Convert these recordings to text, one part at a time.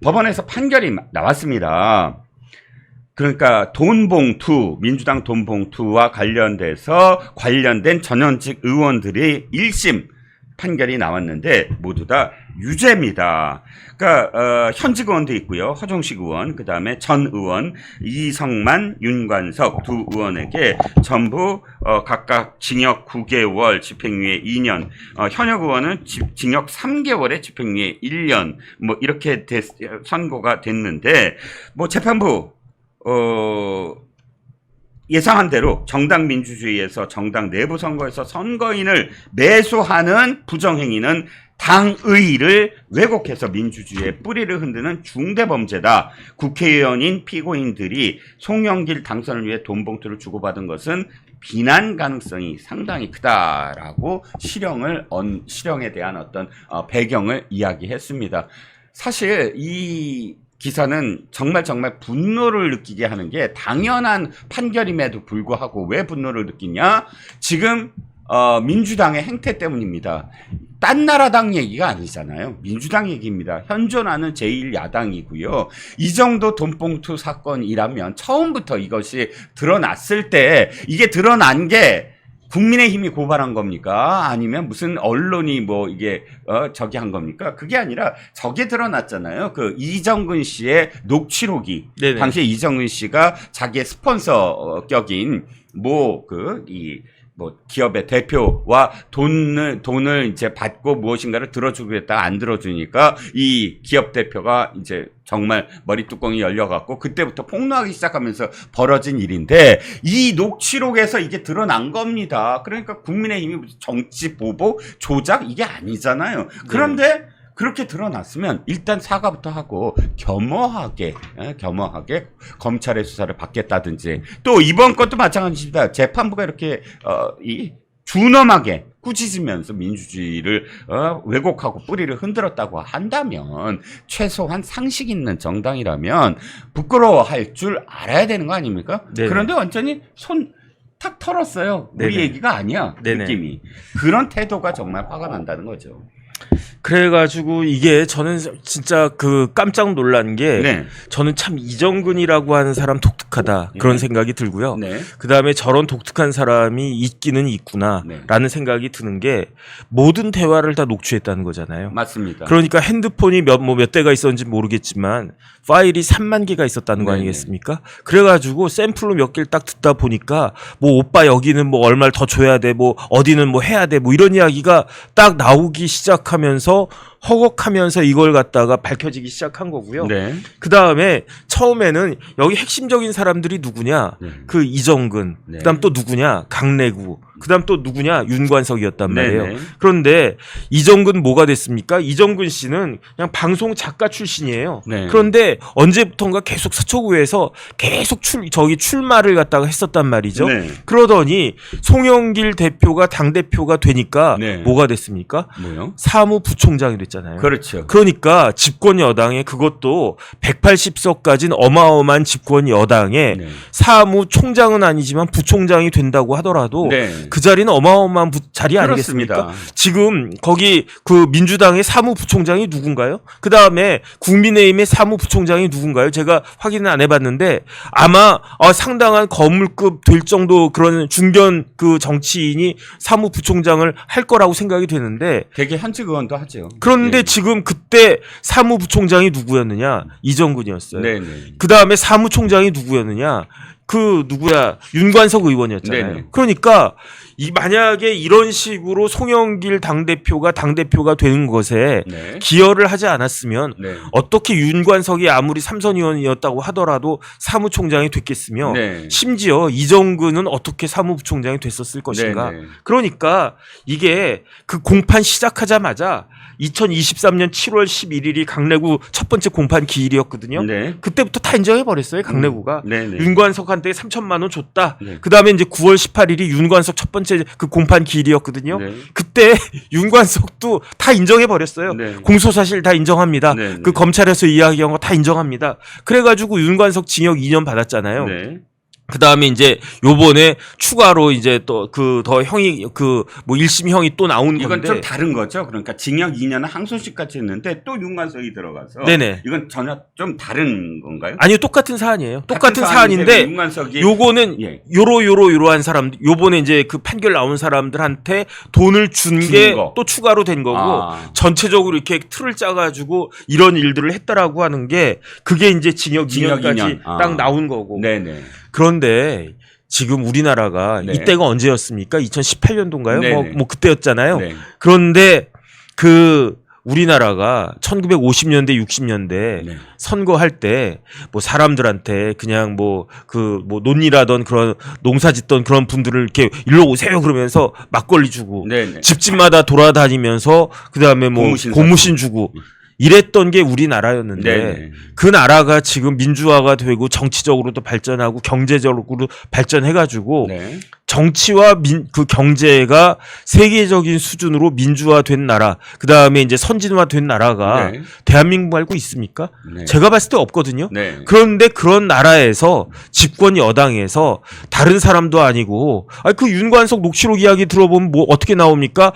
법원에서 판결이 나왔습니다. 그러니까 돈봉투, 민주당 돈봉투와 관련된 전현직 의원들이 1심 판결이 나왔는데 모두 다 유죄입니다. 그러니까 현직 의원도 있고요. 허종식 의원, 그다음에 전 의원 이성만, 윤관석 두 의원에게 전부 각각 징역 9개월, 집행유예 2년, 현역 의원은 징역 3개월에 집행유예 1년 뭐 이렇게 선고가 됐는데 뭐 재판부 예상한 대로 정당 민주주의에서 정당 내부 선거에서 선거인을 매수하는 부정행위는 당의를 왜곡해서 민주주의의 뿌리를 흔드는 중대범죄다. 국회의원인 피고인들이 송영길 당선을 위해 돈봉투를 주고받은 것은 비난 가능성이 상당히 크다라고 실형에 대한 어떤 배경을 이야기했습니다. 사실 이 기사는 정말 분노를 느끼게 하는 게 당연한 판결임에도 불구하고 왜 분노를 느끼냐? 지금 민주당의 행태 때문입니다. 딴 나라 당 얘기가 아니잖아요. 민주당 얘기입니다. 현존하는 제1야당이고요. 이 정도 돈봉투 사건이라면 처음부터 이것이 드러났을 때 이게 드러난 게 국민의힘이 고발한 겁니까? 아니면 무슨 언론이 뭐 이게 저기 한 겁니까? 그게 아니라 저게 드러났잖아요. 그 이정근 씨의 녹취록이 네네. 당시에 이정근 씨가 자기의 스폰서 격인 기업의 대표와 돈을 이제 받고 무엇인가를 들어주겠다 안 들어주니까 이 기업 대표가 이제 정말 머리 뚜껑이 열려갖고 그때부터 폭로하기 시작하면서 벌어진 일인데 이 녹취록에서 이게 드러난 겁니다. 그러니까 국민의힘이 정치 보복 조작 이게 아니잖아요. 그런데 그렇게 드러났으면 일단 사과부터 하고 겸허하게 검찰의 수사를 받겠다든지 또 이번 것도 마찬가지입니다. 재판부가 이렇게 준엄하게 꾸짖으면서 민주주의를 왜곡하고 뿌리를 흔들었다고 한다면 최소한 상식 있는 정당이라면 부끄러워할 줄 알아야 되는 거 아닙니까? 네네. 그런데 완전히 손 탁 털었어요. 우리 네네. 얘기가 아니야. 네네. 느낌이. 그런 태도가 정말 화가 난다는 거죠. 그래가지고 이게 저는 진짜 깜짝 놀란 게 네. 저는 참 이정근이라고 하는 사람 독특하다 그런 생각이 들고요. 네. 그 다음에 저런 독특한 사람이 있기는 있구나라는 생각이 드는 게 모든 대화를 다 녹취했다는 거잖아요. 맞습니다. 그러니까 핸드폰이 몇 대가 있었는지 모르겠지만 파일이 3만 개가 있었다는 거 네네. 아니겠습니까? 그래가지고 샘플로 몇 개를 딱 듣다 보니까 뭐 오빠 여기는 뭐 얼마를 더 줘야 돼, 뭐 어디는 뭐 해야 돼, 뭐 이런 이야기가 딱 나오기 시작하면서 허걱하면서 이걸 갖다가 밝혀지기 시작한 거고요. 네. 그 다음에 처음에는 여기 핵심적인 사람들이 누구냐? 네. 그 이정근. 네. 그다음 또 누구냐? 강내구. 그다음 또 누구냐? 윤관석이었단 말이에요. 네네. 그런데 이정근 뭐가 됐습니까? 이정근 씨는 그냥 방송 작가 출신이에요. 네. 그런데 언제부턴가 계속 서초구에서 계속 출마를 갖다가 했었단 말이죠. 네. 그러더니 송영길 대표가 당대표가 되니까 네. 뭐가 됐습니까? 뭐요? 사무부총장이 됐잖아요. 그렇죠. 그러니까 집권 여당에 그것도 180석 가진 어마어마한 집권 여당에 네. 사무총장은 아니지만 부총장이 된다고 하더라도 네. 그 자리는 어마어마한 자리 그렇습니다. 아니겠습니까? 지금 거기 그 민주당의 사무부총장이 누군가요? 그 다음에 국민의힘의 사무부총장이 누군가요? 제가 확인은 안 해봤는데 아마 상당한 거물급 될 정도 그런 중견 그 정치인이 사무부총장을 할 거라고 생각이 되는데 되게 현직 의원도 하죠. 그런데 네. 지금 그때 사무부총장이 누구였느냐? 이정근이었어요. 네네. 그 다음에 사무총장이 누구였느냐? 윤관석 의원이었잖아요. 네네. 그러니까 만약에 이런 식으로 송영길 당대표가 되는 것에 네. 기여를 하지 않았으면 네. 어떻게 윤관석이 아무리 삼선 의원이었다고 하더라도 사무총장이 됐겠으며 네. 심지어 이정근은 어떻게 사무부총장이 됐었을 것인가. 네네. 그러니까 이게 그 공판 시작하자마자 2023년 7월 11일이 강내구 첫 번째 공판 기일이었거든요. 네. 그때부터 다 인정해버렸어요. 강내구가. 네네. 윤관석한테 3천만 원 줬다. 네. 그 다음에 이제 9월 18일이 윤관석 첫 번째 그 공판 기일이었거든요. 네. 그때 윤관석도 다 인정해버렸어요. 네. 공소사실 다 인정합니다. 네. 그 검찰에서 이야기한 거 다 인정합니다. 그래가지고 윤관석 징역 2년 받았잖아요. 네. 그 다음에 이제 요번에 추가로 이제 또 그 더 형이 그 뭐 1심 형이 또 나온 이건 건데. 좀 다른 거죠. 그러니까 징역 2년은 항소심까지 했는데 또 윤관석이 들어가서 네네. 이건 전혀 좀 다른 건가요? 아니요, 똑같은 사안이에요. 똑같은 사안인데 사안인데 윤관석이 요거는 예. 요러한 사람, 요번에 이제 그 판결 나온 사람들한테 돈을 준 게 거. 또 추가로 된 거고, 아. 전체적으로 이렇게 틀을 짜가지고 이런 일들을 했다라고 하는 게, 그게 이제 징역 징역 2년까지 2년. 아. 딱 나온 거고. 네네. 그런데 지금 우리나라가 네. 이때가 언제였습니까? 2018년도인가요? 네네. 뭐 그때였잖아요. 네. 그런데 그 우리나라가 1950년대, 60년대 네. 선거할 때 뭐 사람들한테 그냥 뭐 그 뭐 논일하던 그런 농사 짓던 그런 분들을 이렇게 일로 오세요 그러면서 막걸리 주고 네네. 집집마다 돌아다니면서 그다음에 뭐 고무신 주고 이랬던 게 우리나라였는데 네네. 그 나라가 지금 민주화가 되고 정치적으로도 발전하고 경제적으로 발전해가지고 네. 정치와 그 경제가 세계적인 수준으로 민주화된 나라, 그 다음에 이제 선진화된 나라가 네. 대한민국 말고 있습니까? 네. 제가 봤을 때 없거든요. 네. 그런데 그런 나라에서 집권 여당에서 다른 사람도 아니고, 그 윤관석 녹취록 이야기 들어보면 뭐 어떻게 나옵니까?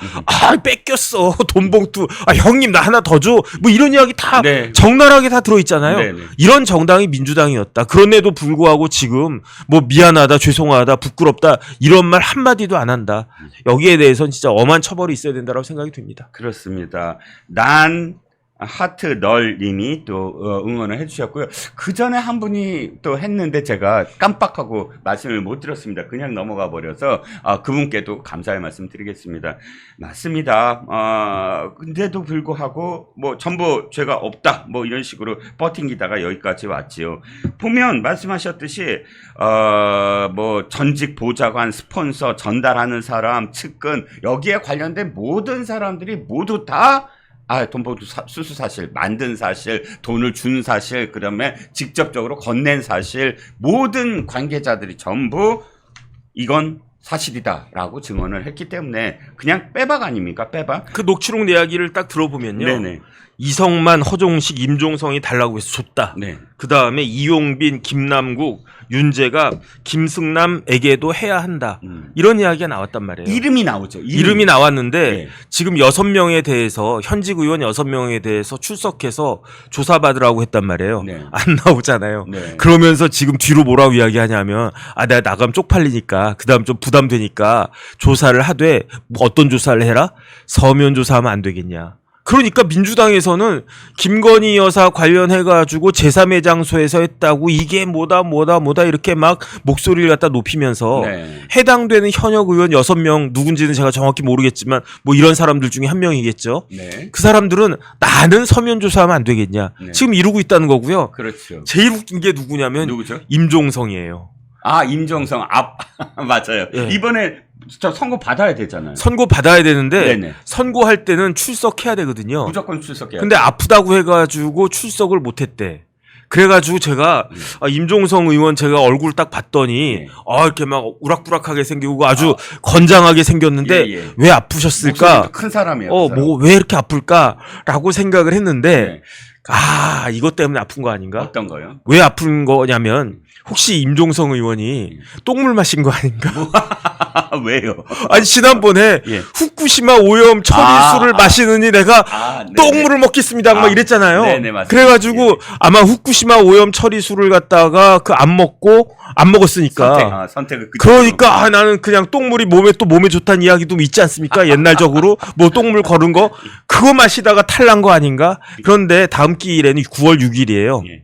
뺏겼어. 돈 봉투. 형님 나 하나 더 줘. 뭐 이런 이야기 다 네. 적나라하게 다 들어있잖아요. 네, 네. 이런 정당이 민주당이었다. 그런데도 불구하고 지금 뭐 미안하다, 죄송하다, 부끄럽다 이런 말 한마디도 안 한다. 여기에 대해서는 진짜 엄한 처벌이 있어야 된다고 생각이 듭니다. 그렇습니다. 난 하트 널 님이 또 응원을 해주셨고요. 그 전에 한 분이 또 했는데 제가 깜빡하고 말씀을 못 드렸습니다. 그냥 넘어가 버려서 그분께도 감사의 말씀 드리겠습니다. 맞습니다. 근데도 불구하고 뭐 전부 죄가 없다 뭐 이런 식으로 버팅기다가 여기까지 왔지요. 보면 말씀하셨듯이 뭐 전직 보좌관, 스폰서, 전달하는 사람, 측근 여기에 관련된 모든 사람들이 모두 다 돈 봉투 수수 사실, 만든 사실, 돈을 준 사실, 그다음에 직접적으로 건넨 사실, 모든 관계자들이 전부 이건 사실이다라고 증언을 했기 때문에 그냥 빼박 아닙니까? 빼박. 그 녹취록 이야기를 딱 들어보면요. 네네. 이성만, 허종식, 임종성이 달라고 해서 줬다. 네. 그 다음에 이용빈, 김남국, 윤재가 김승남에게도 해야 한다. 이런 이야기가 나왔단 말이에요. 이름이 나오죠. 이름이 나왔는데 네. 지금 6명에 대해서 현직 의원 6명에 대해서 출석해서 조사받으라고 했단 말이에요. 네. 안 나오잖아요. 네. 그러면서 지금 뒤로 뭐라고 이야기하냐면 내가 나가면 쪽팔리니까 그다음 좀 부담되니까 조사를 하되 뭐 어떤 조사를 해라? 서면 조사하면 안 되겠냐. 그러니까 민주당에서는 김건희 여사 관련해가지고 제3의 장소에서 했다고 이게 뭐다 이렇게 막 목소리를 갖다 높이면서 네. 해당되는 현역 의원 6명 누군지는 제가 정확히 모르겠지만 뭐 이런 사람들 중에 한 명이겠죠. 네. 그 사람들은 나는 서면 조사하면 안 되겠냐. 네. 지금 이루고 있다는 거고요. 그렇죠. 제일 웃긴 게 누구냐면 누구죠? 임종성이에요. 임종성 맞아요. 예. 이번에 저 선고 받아야 되잖아요. 선고 받아야 되는데 네네. 선고할 때는 출석해야 되거든요. 무조건 출석해야 근데 아프다고 해가지고 출석을 못했대. 그래가지고 제가 임종성 의원 제가 얼굴 딱 봤더니 네. 이렇게 막 우락부락하게 생기고 아주 건장하게 생겼는데 예. 왜 아프셨을까? 목소리도 큰 사람이에요. 그 사람. 뭐 왜 이렇게 아플까라고 생각을 했는데 네. 이것 때문에 아픈 거 아닌가? 어떤 거요? 왜 아픈 거냐면 혹시 임종성 의원이 똥물 마신 거 아닌가? 왜요? 아니 지난번에 예. 후쿠시마 오염 처리수를 마시느니 내가 네네. 똥물을 먹겠습니다 막 이랬잖아요. 네네, 맞습니다. 그래가지고 예. 아마 후쿠시마 오염 처리수를 갖다가 안 먹었으니까. 선택을 그러니까 나는 그냥 똥물이 몸에 좋다는 이야기도 있지 않습니까? 옛날적으로 뭐 똥물 거른 거 그거 마시다가 탈난 거 아닌가? 그런데 다음 기일에는 9월 6일이에요. 예.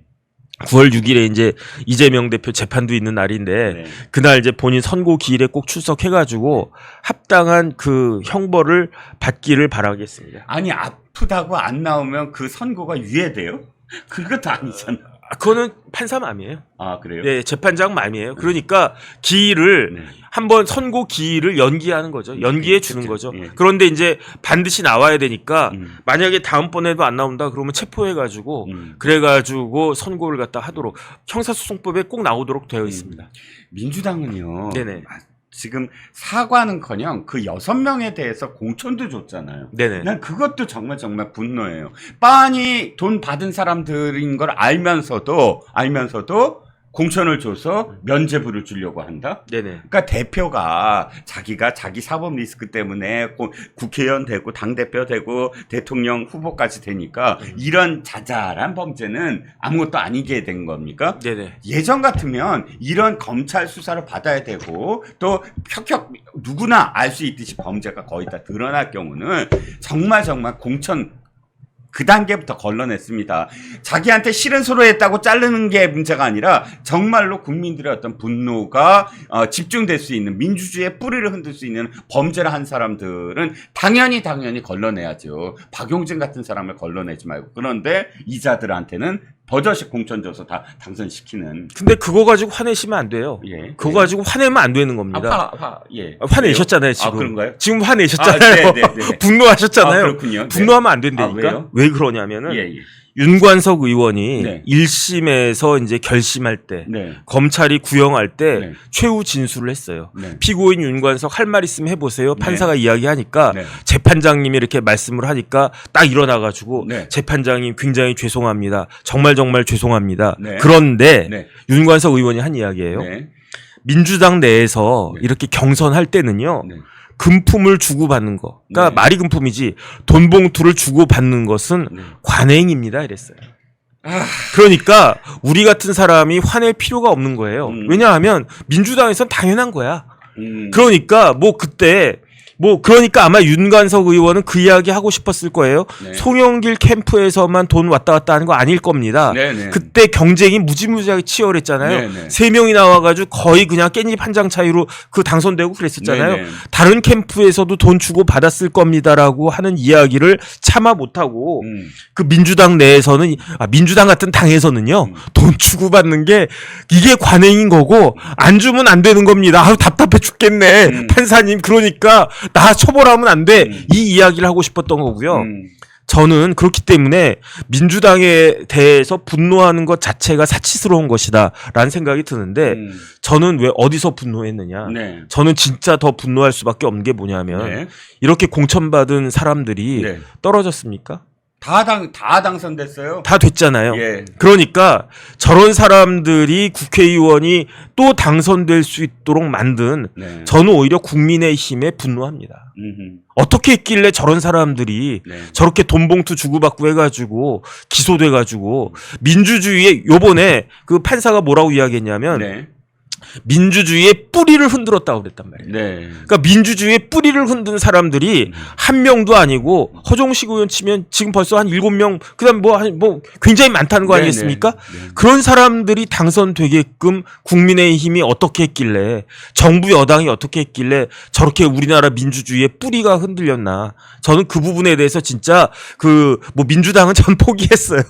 9월 6일에 이제 이재명 대표 재판도 있는 날인데 네. 그날 이제 본인 선고 기일에 꼭 출석해가지고 합당한 그 형벌을 받기를 바라겠습니다. 아니 아프다고 안 나오면 그 선고가 유예돼요? 그것도 아니잖아. 그거는 판사 맘이에요. 그래요? 네, 재판장 맘이에요. 그러니까 기일을 네. 한번 선고 기일을 연기하는 거죠. 연기해 주는 거죠. 예. 그런데 이제 반드시 나와야 되니까 음. 만약에 다음번에도 안 나온다 그러면 체포해가지고 그래가지고 선고를 갖다 하도록 형사소송법에 꼭 나오도록 되어 있습니다. 민주당은요. 네네. 지금 사과는커녕 그 6명에 대해서 공천도 줬잖아요. 네네. 난 그것도 정말 분노해요. 빤히 돈 받은 사람들인 걸 알면서도 공천을 줘서 면죄부를 주려고 한다? 네네. 그러니까 대표가 자기가 자기 사법 리스크 때문에 국회의원 되고 당대표 되고 대통령 후보까지 되니까 이런 자잘한 범죄는 아무것도 아니게 된 겁니까? 네네. 예전 같으면 이런 검찰 수사를 받아야 되고 또 누구나 알 수 있듯이 범죄가 거의 다 드러날 경우는 정말 공천 그 단계부터 걸러냈습니다. 자기한테 싫은 소리 했다고 자르는 게 문제가 아니라 정말로 국민들의 어떤 분노가 집중될 수 있는 민주주의의 뿌리를 흔들 수 있는 범죄를 한 사람들은 당연히 걸러내야죠. 박용진 같은 사람을 걸러내지 말고. 그런데 이자들한테는 버젓이 공천 줘서 다 당선시키는. 근데 그거 가지고 화내시면 안 돼요. 예. 그거 가지고 화내면 안 되는 겁니다. 예. 화내셨잖아요, 지금. 그런가요? 지금 화내셨잖아요. 네네네. 분노하셨잖아요. 그렇군요. 분노하면 안 된다니까. 왜요? 왜 그러냐면은 예. 윤관석 의원이 네. 1심에서 이제 결심할 때 네. 검찰이 구형할 때 네. 최후 진술을 했어요. 네. 피고인 윤관석 할 말 있으면 해보세요. 네. 판사가 이야기하니까 네. 재판장님이 이렇게 말씀을 하니까 딱 일어나가지고 네. 재판장님 굉장히 죄송합니다. 정말 죄송합니다. 네. 그런데 네. 윤관석 의원이 한 이야기예요. 네. 민주당 내에서 네. 이렇게 경선할 때는요. 네. 금품을 주고받는 거. 그러니까 네. 말이 금품이지 돈 봉투를 주고받는 것은 네. 관행입니다. 이랬어요. 그러니까 우리 같은 사람이 화낼 필요가 없는 거예요. 왜냐하면 민주당에선 당연한 거야. 그러니까 그러니까 아마 윤관석 의원은 그 이야기 하고 싶었을 거예요. 네. 송영길 캠프에서만 돈 왔다 갔다 하는 거 아닐 겁니다. 네네. 그때 경쟁이 무지무지하게 치열했잖아요. 네네. 3명이 나와가지고 거의 그냥 깻잎 한 장 차이로 당선되고 그랬었잖아요. 네네. 다른 캠프에서도 돈 주고 받았을 겁니다라고 하는 이야기를 참아 못하고 그 민주당 내에서는 민주당 같은 당에서는요 돈 주고 받는 게 이게 관행인 거고 안 주면 안 되는 겁니다. 답답해 죽겠네 판사님. 그러니까 나 처벌하면 안 돼. 이 이야기를 하고 싶었던 거고요. 저는 그렇기 때문에 민주당에 대해서 분노하는 것 자체가 사치스러운 것이다 라는 생각이 드는데 저는 왜 어디서 분노했느냐. 네. 저는 진짜 더 분노할 수밖에 없는 게 뭐냐면 네. 이렇게 공천받은 사람들이 네. 떨어졌습니까? 다 당선됐어요. 다 됐잖아요. 예. 그러니까 저런 사람들이 국회의원이 또 당선될 수 있도록 만든 네. 저는 오히려 국민의힘에 분노합니다. 어떻게 했길래 저런 사람들이 네. 저렇게 돈 봉투 주고받고 해가지고 기소돼가지고 민주주의에 요번에 그 판사가 뭐라고 이야기했냐면 네. 민주주의의 뿌리를 흔들었다고 그랬단 말이에요. 네. 그러니까 민주주의의 뿌리를 흔든 사람들이 한 명도 아니고 허종식 의원 치면 지금 벌써 한 7명 그다음 뭐 굉장히 많다는 거 네, 아니겠습니까? 네. 네. 그런 사람들이 당선되게끔 국민의힘이 어떻게 했길래 정부 여당이 어떻게 했길래 저렇게 우리나라 민주주의의 뿌리가 흔들렸나? 저는 그 부분에 대해서 진짜 민주당은 전 포기했어요.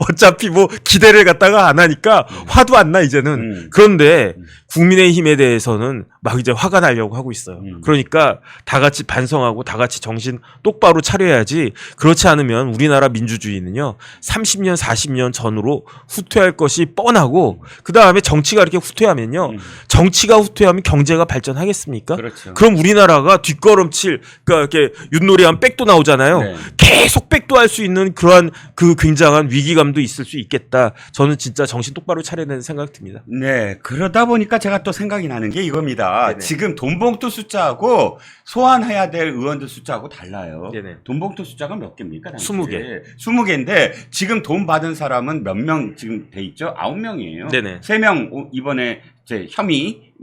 어차피 기대를 갖다가 안 하니까 화도 안 나 이제는. 그런데 국민의힘에 대해서는 막 이제 화가 나려고 하고 있어요. 그러니까 다 같이 반성하고 다 같이 정신 똑바로 차려야지. 그렇지 않으면 우리나라 민주주의는요 30년 40년 전으로 후퇴할 것이 뻔하고 그 다음에 정치가 이렇게 후퇴하면요 정치가 후퇴하면 경제가 발전하겠습니까? 그렇죠. 그럼 우리나라가 뒷걸음질 그러니까 이렇게 윷놀이하면 백도 나오잖아요. 네. 계속 백도할 수 있는 그러한 그 굉장한 위기감도 있을 수 있겠다. 저는 진짜 정신 똑바로 차려야 되는 생각이 듭니다. 네, 그러다 보니까 제가 또 생각이 나는 게 이겁니다. 네네. 지금 돈봉투 숫자하고 소환해야 될 의원들 숫자하고 달라요. 네네. 돈봉투 숫자가 몇 개입니까? 20개. 20개인데 지금 돈 받은 사람은 몇 명 지금 돼 있죠? 9명이에요. 네네. 3명 이번에 혐의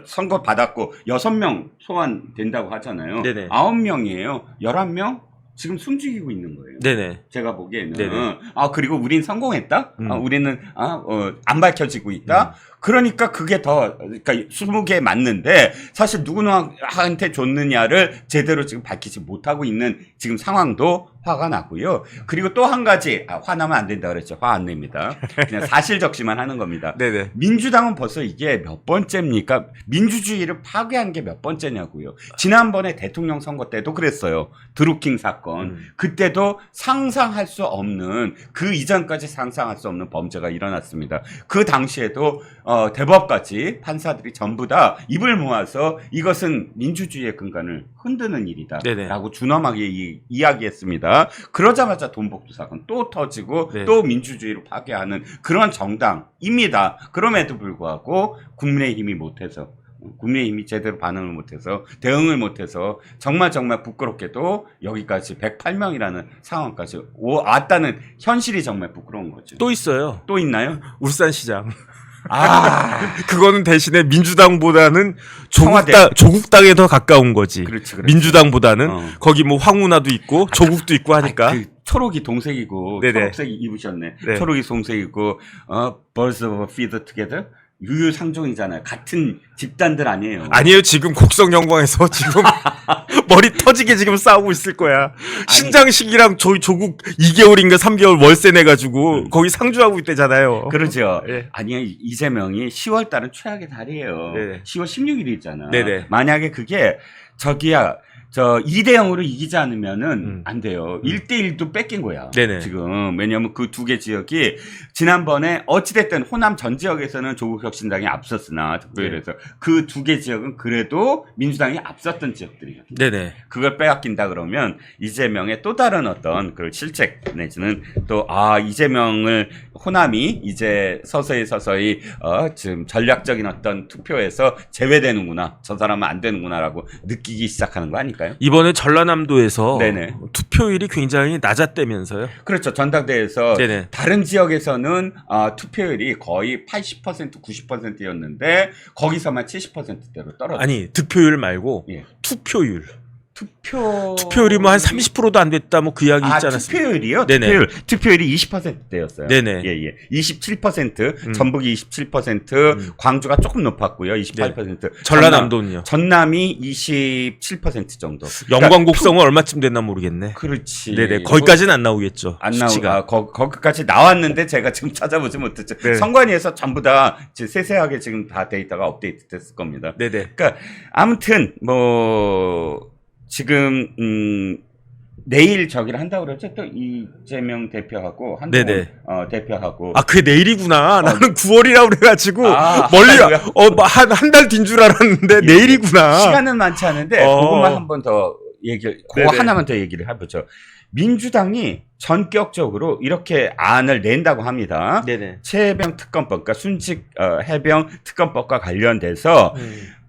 선거 받았고 6명 소환된다고 하잖아요. 네네. 9명이에요. 11명 지금 숨죽이고 있는 거예요. 네네. 제가 보기에는. 네네. 그리고 우린 성공했다? 우리는, 안 밝혀지고 있다? 그러니까 그게 그러니까 20개 맞는데 사실 누구한테 줬느냐를 제대로 지금 밝히지 못하고 있는 지금 상황도 화가 나고요. 그리고 또 한 가지, 화나면 안 된다 그랬죠. 화 안 냅니다. 그냥 사실적시만 하는 겁니다. 네네. 민주당은 벌써 이게 몇 번째입니까? 민주주의를 파괴한 게 몇 번째냐고요. 지난번에 대통령 선거 때도 그랬어요. 드루킹 사건. 그때도 상상할 수 없는, 그 이전까지 상상할 수 없는 범죄가 일어났습니다. 그 당시에도 대법까지 판사들이 전부 다 입을 모아서 이것은 민주주의의 근간을 흔드는 일이다 네네. 라고 준엄하게 이야기했습니다. 그러자마자 돈복도 사건 또 터지고 네. 또 민주주의를 파괴하는 그런 정당입니다. 그럼에도 불구하고 국민의힘이 못해서 국민의힘이 제대로 반응을 못해서 대응을 못해서 정말 부끄럽게도 여기까지 108명이라는 상황까지 왔다는 현실이 정말 부끄러운 거죠. 또 있어요. 또 있나요? 울산시장. 아, 그거는 대신에 민주당보다는 청와대. 조국당에 더 가까운 거지. 그렇지. 민주당보다는 거기 거기 뭐 황운하도 있고 조국도 있고 하니까. 그 초록이 동색이고 네네. 초록색 입으셨네. 네. 초록이 동색이고 birds of a feather together. 유유상종이잖아요. 같은 집단들 아니에요. 아니에요. 지금 곡성 영광에서 지금 머리 터지게 지금 싸우고 있을 거야. 신장식이랑 저희 조국 2개월인가 3개월 월세 내가지고 거기 상주하고 있대잖아요. 그러죠. 예. 아니요, 이재명이 10월 달은 최악의 달이에요. 네. 10월 16일이잖아. 네네. 만약에 그게 저기야, 2대 0으로 이기지 않으면은 안 돼요. 1대 1도 뺏긴 거야. 네네. 지금. 왜냐면 그 두 개 지역이 지난번에 어찌됐든 호남 전 지역에서는 조국혁신당이 앞섰으나 특별해서 그 두 개 지역은 그래도 민주당이 앞섰던 지역들이에요. 네네. 그걸 빼앗긴다 그러면 이재명의 또 다른 어떤 그 실책 내지는 또 이재명을 호남이 이제 서서히 지금 전략적인 어떤 투표에서 제외되는구나, 저 사람은 안 되는구나라고 느끼기 시작하는 거 아닐까요? 이번에 전라남도에서 네네. 투표율이 굉장히 낮았다면서요. 그렇죠. 전당대회에서 네네. 다른 지역에서는 투표율이 거의 80% 90%였는데 거기서만 70%대로 떨어졌어요. 아니 득표율 말고 예. 투표율. 투표율이 뭐 한 30%도 안 됐다 뭐 그 이야기 있지 않았습니까? 투표율이요? 네네. 투표율이 20%대였어요. 네네. 예. 27%, 전북이 27%, 광주가 조금 높았고요. 28%. 전라남도는요. 전남이 27% 정도. 영광 곡성은 얼마쯤 됐나 모르겠네. 그렇지. 네네. 거기까지는 안 나오겠죠. 안 수치가. 거기까지 나왔는데 제가 지금 찾아보지 못했죠. 네. 선관위에서 전부 다 세세하게 지금 다 데이터가 업데이트 됐을 겁니다. 네네. 그러니까 아무튼 지금 내일 저기를 한다고 그랬죠. 또 이재명 대표하고 한동훈 네네. 대표하고 아, 그게 내일이구나. 나는 9월이라고 그래가지고 멀리 한달이요? 한 달 뒤인 줄 알았는데 내일이구나. 시간은 많지 않은데 그것만 한 번 더 그거 하나만 더 얘기를 해보죠. 민주당이 전격적으로 이렇게 안을 낸다고 합니다. 네네. 최해병 특검법, 그러니까 순직 해병 특검법과 관련돼서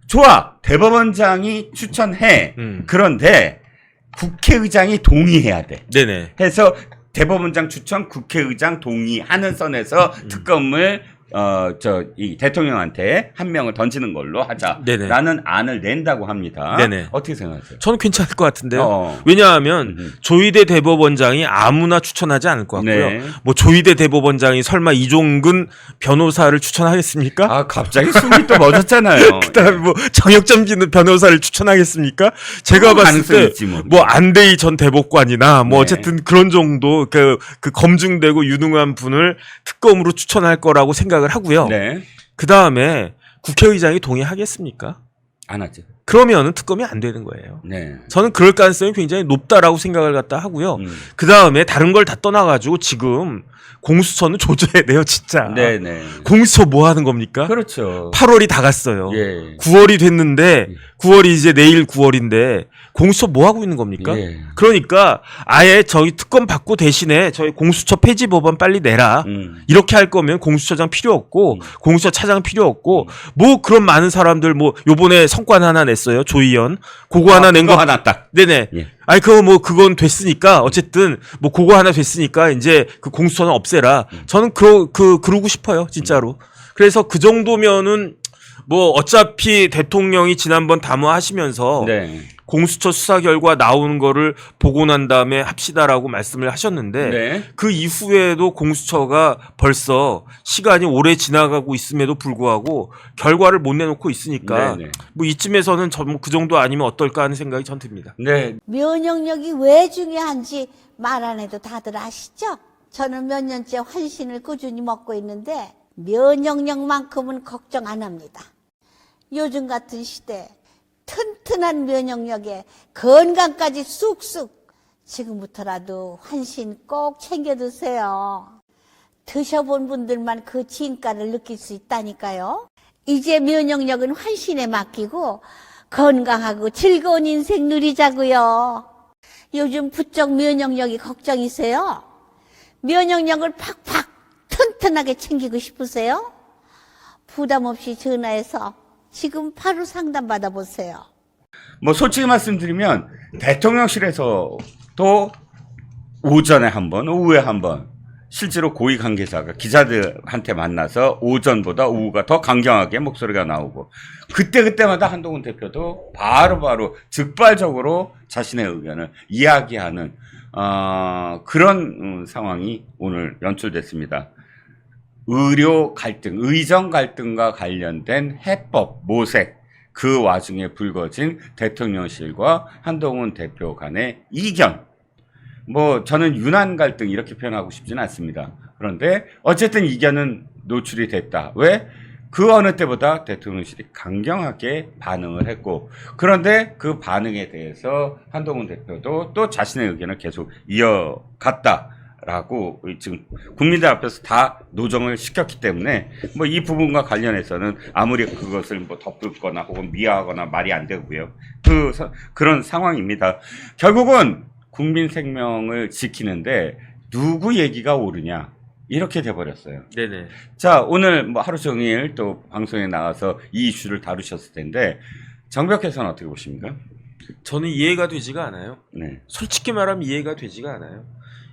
좋아, 대법원장이 추천해. 그런데 국회의장이 동의해야 돼. 네네. 해서 대법원장 추천, 국회의장 동의하는 선에서 특검을 이 대통령한테 한 명을 던지는 걸로 네네. 하자라는 안을 낸다고 합니다. 네네. 어떻게 생각하세요? 저는 괜찮을 것 같은데요. 어. 왜냐하면 조희대 대법원장이 아무나 추천하지 않을 것 같고요. 네. 뭐 조희대 대법원장이 설마 이종근 변호사를 추천하겠습니까? 갑자기 숨이 또 멎었잖아요. 그다음에 뭐 정혁점 변호사를 추천하겠습니까? 제가 봤을 가능성이 때 있지 뭐. 뭐 안대희 전 대법관이나 뭐 네. 어쨌든 그런 정도 그 검증되고 유능한 분을 특검으로 추천할 거라고 생각을 하고요. 네. 그 다음에 국회의장이 동의하겠습니까? 안 하죠. 그러면은 특검이 안 되는 거예요. 네. 저는 그럴 가능성이 굉장히 높다라고 생각을 갖다 하고요. 그 다음에 다른 걸 다 떠나가지고 지금 공수처는 조져야 돼요, 진짜. 네네. 공수처 뭐 하는 겁니까? 그렇죠. 8월이 다 갔어요. 예. 9월이 됐는데 9월이 이제 내일 9월인데 공수처 뭐 하고 있는 겁니까? 예. 그러니까 아예 저희 특검 받고 대신에 저희 공수처 폐지 법안 빨리 내라. 이렇게 할 거면 공수처장 필요 없고 공수처 차장 필요 없고 뭐 그런 많은 사람들 뭐 요번에 성과는 하나 냈어요. 조희연. 그거 하나 낸 거 하나 딱. 네네. 예. 아니 그건 됐으니까 어쨌든 뭐 그거 하나 됐으니까 이제 그 공수처는 없애라. 저는 그러고 싶어요, 진짜로. 그래서 그 정도면은 뭐 어차피 대통령이 지난번 담화하시면서 네. 공수처 수사 결과 나오는 거를 보고 난 다음에 합시다라고 말씀을 하셨는데 네. 그 이후에도 공수처가 벌써 시간이 오래 지나가고 있음에도 불구하고 결과를 못 내놓고 있으니까 네네. 뭐 이쯤에서는 그 정도 아니면 어떨까 하는 생각이 전 듭니다. 네. 면역력이 왜 중요한지 말 안 해도 다들 아시죠? 저는 몇 년째 환신을 꾸준히 먹고 있는데 면역력만큼은 걱정 안 합니다. 요즘 같은 시대 튼튼한 면역력에 건강까지 쑥쑥 지금부터라도 환신 꼭 챙겨 드세요. 드셔본 분들만 그 진가를 느낄 수 있다니까요. 이제 면역력은 환신에 맡기고 건강하고 즐거운 인생 누리자고요. 요즘 부쩍 면역력이 걱정이세요? 면역력을 팍팍 튼튼하게 챙기고 싶으세요? 부담 없이 전화해서 지금 바로 상담받아 보세요. 뭐 솔직히 말씀드리면 대통령실에서도 오전에 한 번, 오후에 한 번 실제로 고위 관계자가 기자들한테 만나서 오전보다 오후가 더 강경하게 목소리가 나오고 그때마다 한동훈 대표도 바로바로 즉발적으로 자신의 의견을 이야기하는 그런 상황이 오늘 연출됐습니다. 의료 갈등, 의정 갈등과 관련된 해법, 모색, 그 와중에 불거진 대통령실과 한동훈 대표 간의 이견. 뭐 저는 윤한 갈등 이렇게 표현하고 싶지는 않습니다. 그런데 어쨌든 이견은 노출이 됐다. 왜? 그 어느 때보다 대통령실이 강경하게 반응을 했고, 그런데 그 반응에 대해서 한동훈 대표도 또 자신의 의견을 계속 이어갔다라고 지금 국민들 앞에서 다 노정을 시켰기 때문에 뭐 이 부분과 관련해서는 아무리 그것을 뭐 덮을거나 혹은 미화하거나 말이 안 되고요. 그런 상황입니다. 결국은 국민 생명을 지키는데 누구 얘기가 옳으냐 이렇게 돼버렸어요. 네네. 자, 오늘 뭐 하루 종일 또 방송에 나와서 이 이슈를 다루셨을 텐데 정벽해서는 어떻게 보십니까? 저는 이해가 되지가 않아요. 네, 솔직히 말하면 이해가 되지가 않아요.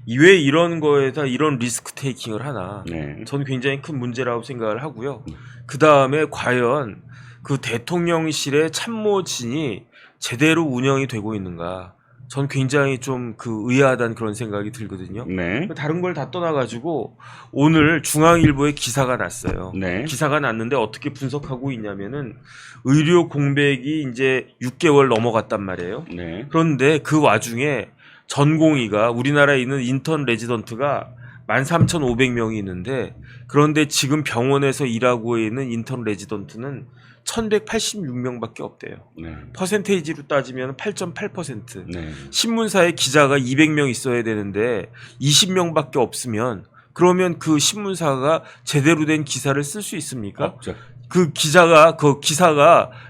왜 이런 거에다 이런 리스크 테이킹을 하나? 네, 저는 굉장히 큰 문제라고 생각을 하고요. 그 다음에 과연 그 대통령실의 참모진이 제대로 운영이 되고 있는가? 전 굉장히 좀 그 의아하다는 그런 생각이 들거든요. 네, 다른 걸 다 떠나가지고 오늘 중앙일보에 기사가 났어요. 네. 기사가 났는데 어떻게 분석하고 있냐면은 의료 공백이 이제 6개월 넘어갔단 말이에요. 네. 그런데 그 와중에 전공의가 우리나라에 있는 인턴 레지던트가 13,500명이 있는데 그런데 지금 병원에서 일하고 있는 인턴 레지던트는 1,186명밖에 없대요. 네. 퍼센테이지로 따지면 8.8%. 네. 신문사에 기자가 200명 있어야 되는데 20명밖에 없으면 그러면 그 신문사가 제대로 된 기사를 쓸 수 있습니까? 없죠. 그 기사가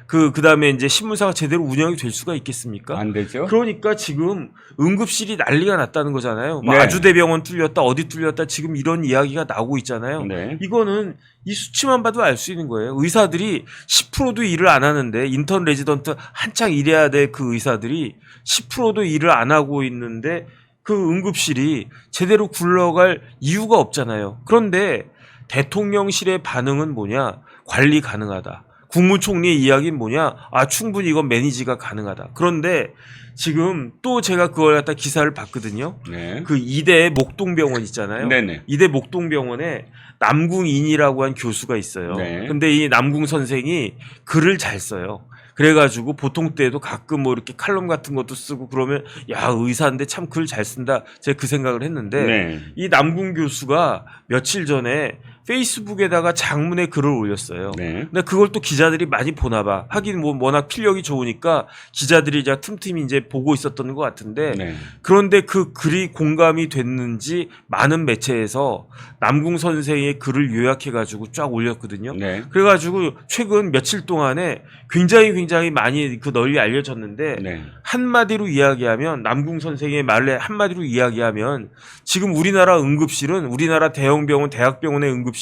그다음에 이제 신문사가 제대로 운영이 될 수가 있겠습니까? 안 되죠. 그러니까 지금 응급실이 난리가 났다는 거잖아요. 뭐 네. 아주대병원 뚫렸다 어디 뚫렸다 지금 이런 이야기가 나오고 있잖아요. 네. 이거는 이 수치만 봐도 알 수 있는 거예요. 의사들이 10%도 일을 안 하는데 인턴 레지던트 한창 일해야 될 그 의사들이 10%도 일을 안 하고 있는데 그 응급실이 제대로 굴러갈 이유가 없잖아요. 그런데 대통령실의 반응은 뭐냐? 관리 가능하다. 국무총리의 이야기는 뭐냐? 충분히 이건 매니지가 가능하다. 그런데 지금 또 제가 그걸 갖다 기사를 봤거든요. 네. 그 이대 목동병원 있잖아요. 네네. 이대 목동병원에 남궁인이라고 한 교수가 있어요. 네. 근데 이 남궁 선생이 글을 잘 써요. 그래가지고 보통 때도 가끔 뭐 이렇게 칼럼 같은 것도 쓰고 그러면 야 의사인데 참 글 잘 쓴다. 제가 그 생각을 했는데 네. 이 남궁 교수가 며칠 전에 페이스북에다가 장문의 글을 올렸어요. 네. 근데 그걸 또 기자들이 많이 보나 봐. 하긴 뭐 워낙 필력이 좋으니까 기자들이 이제 틈틈이 이제 보고 있었던 것 같은데 네. 그런데 그 글이 공감이 됐는지 많은 매체에서 남궁 선생의 글을 요약해가지고 쫙 올렸거든요. 네. 그래가지고 최근 며칠 동안에 굉장히 많이 그 널리 알려졌는데 네. 한마디로 이야기하면 남궁 선생의 말에 한마디로 이야기하면 지금 우리나라 응급실은 우리나라 대형병원 대학병원의 응급실은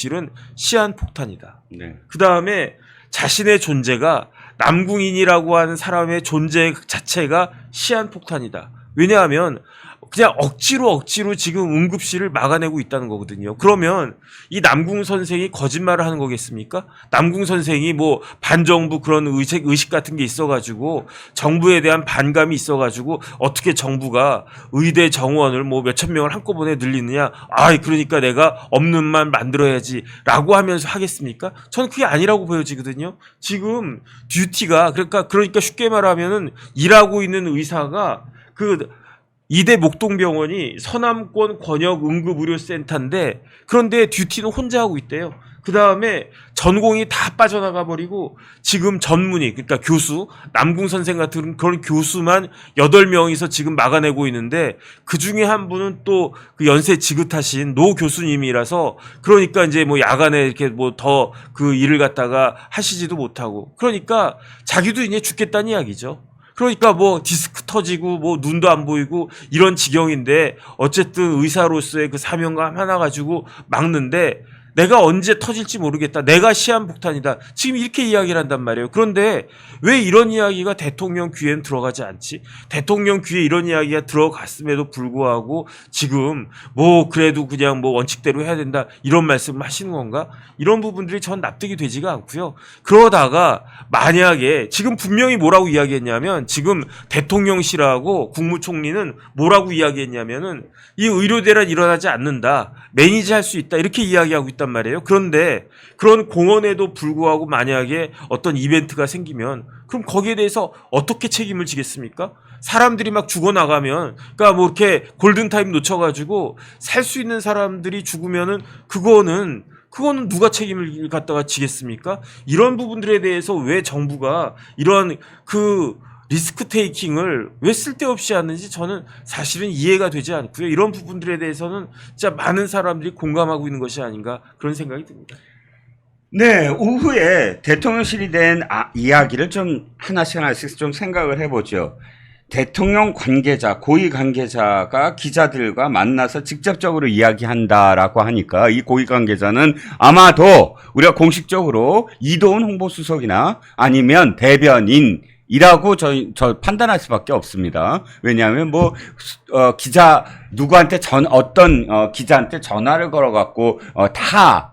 시한폭탄이다. 네. 그 다음에 자신의 존재가 남궁인이라고 하는 사람의 존재 자체가 시한폭탄이다. 왜냐하면 그냥 억지로 지금 응급실을 막아내고 있다는 거거든요. 그러면 이 남궁 선생이 거짓말을 하는 거겠습니까? 남궁 선생이 뭐 반정부 그런 의식 같은 게 있어가지고 정부에 대한 반감이 있어가지고 어떻게 정부가 의대 정원을 뭐 몇천 명을 한꺼번에 늘리느냐? 그러니까 내가 없는 말 만들어야지라고 하면서 하겠습니까? 저는 그게 아니라고 보여지거든요. 지금 듀티가 그러니까 쉽게 말하면은 일하고 있는 의사가 그 이대 목동병원이 서남권 권역 응급의료센터인데 그런데 듀티는 혼자 하고 있대요. 그 다음에 전공이 다 빠져나가 버리고 지금 전문의 그러니까 교수 남궁 선생 같은 그런 교수만 8명이서 지금 막아내고 있는데 그 중에 한 분은 또 그 연세 지긋하신 노 교수님이라서 그러니까 이제 뭐 야간에 이렇게 뭐 더 그 일을 갖다가 하시지도 못하고 그러니까 자기도 이제 죽겠다는 이야기죠. 그러니까 뭐 디스크 터지고 뭐 눈도 안 보이고 이런 지경인데 어쨌든 의사로서의 그 사명감 하나 가지고 막는데 내가 언제 터질지 모르겠다. 내가 시한폭탄이다. 지금 이렇게 이야기를 한단 말이에요. 그런데 왜 이런 이야기가 대통령 귀에는 들어가지 않지? 대통령 귀에 이런 이야기가 들어갔음에도 불구하고 지금 뭐 그래도 그냥 뭐 원칙대로 해야 된다. 이런 말씀을 하시는 건가? 이런 부분들이 전 납득이 되지가 않고요. 그러다가 만약에 지금 분명히 뭐라고 이야기했냐면 지금 대통령실하고 국무총리는 뭐라고 이야기했냐면은 이 의료대란 일어나지 않는다. 매니지 할 수 있다. 이렇게 이야기하고 있단 말이에요. 그런데 그런 공언에도 불구하고 만약에 어떤 이벤트가 생기면 그럼 거기에 대해서 어떻게 책임을 지겠습니까? 사람들이 막 죽어나가면 그러니까 뭐 이렇게 골든타임 놓쳐가지고 살 수 있는 사람들이 죽으면은 그거는 누가 책임을 갖다가 지겠습니까? 이런 부분들에 대해서 왜 정부가 이런 그 리스크 테이킹을 왜 쓸데없이 하는지 저는 사실은 이해가 되지 않고요. 이런 부분들에 대해서는 진짜 많은 사람들이 공감하고 있는 것이 아닌가 그런 생각이 듭니다. 네, 오후에 대통령실이 된 이야기를 좀 하나씩 좀 생각을 해보죠. 대통령 관계자, 고위 관계자가 기자들과 만나서 직접적으로 이야기한다라고 하니까 이 고위 관계자는 아마도 우리가 공식적으로 이도훈 홍보수석이나 아니면 대변인 이라고 저 판단할 수밖에 없습니다. 왜냐하면 뭐 기자 누구한테 어떤 기자한테 전화를 걸어갖고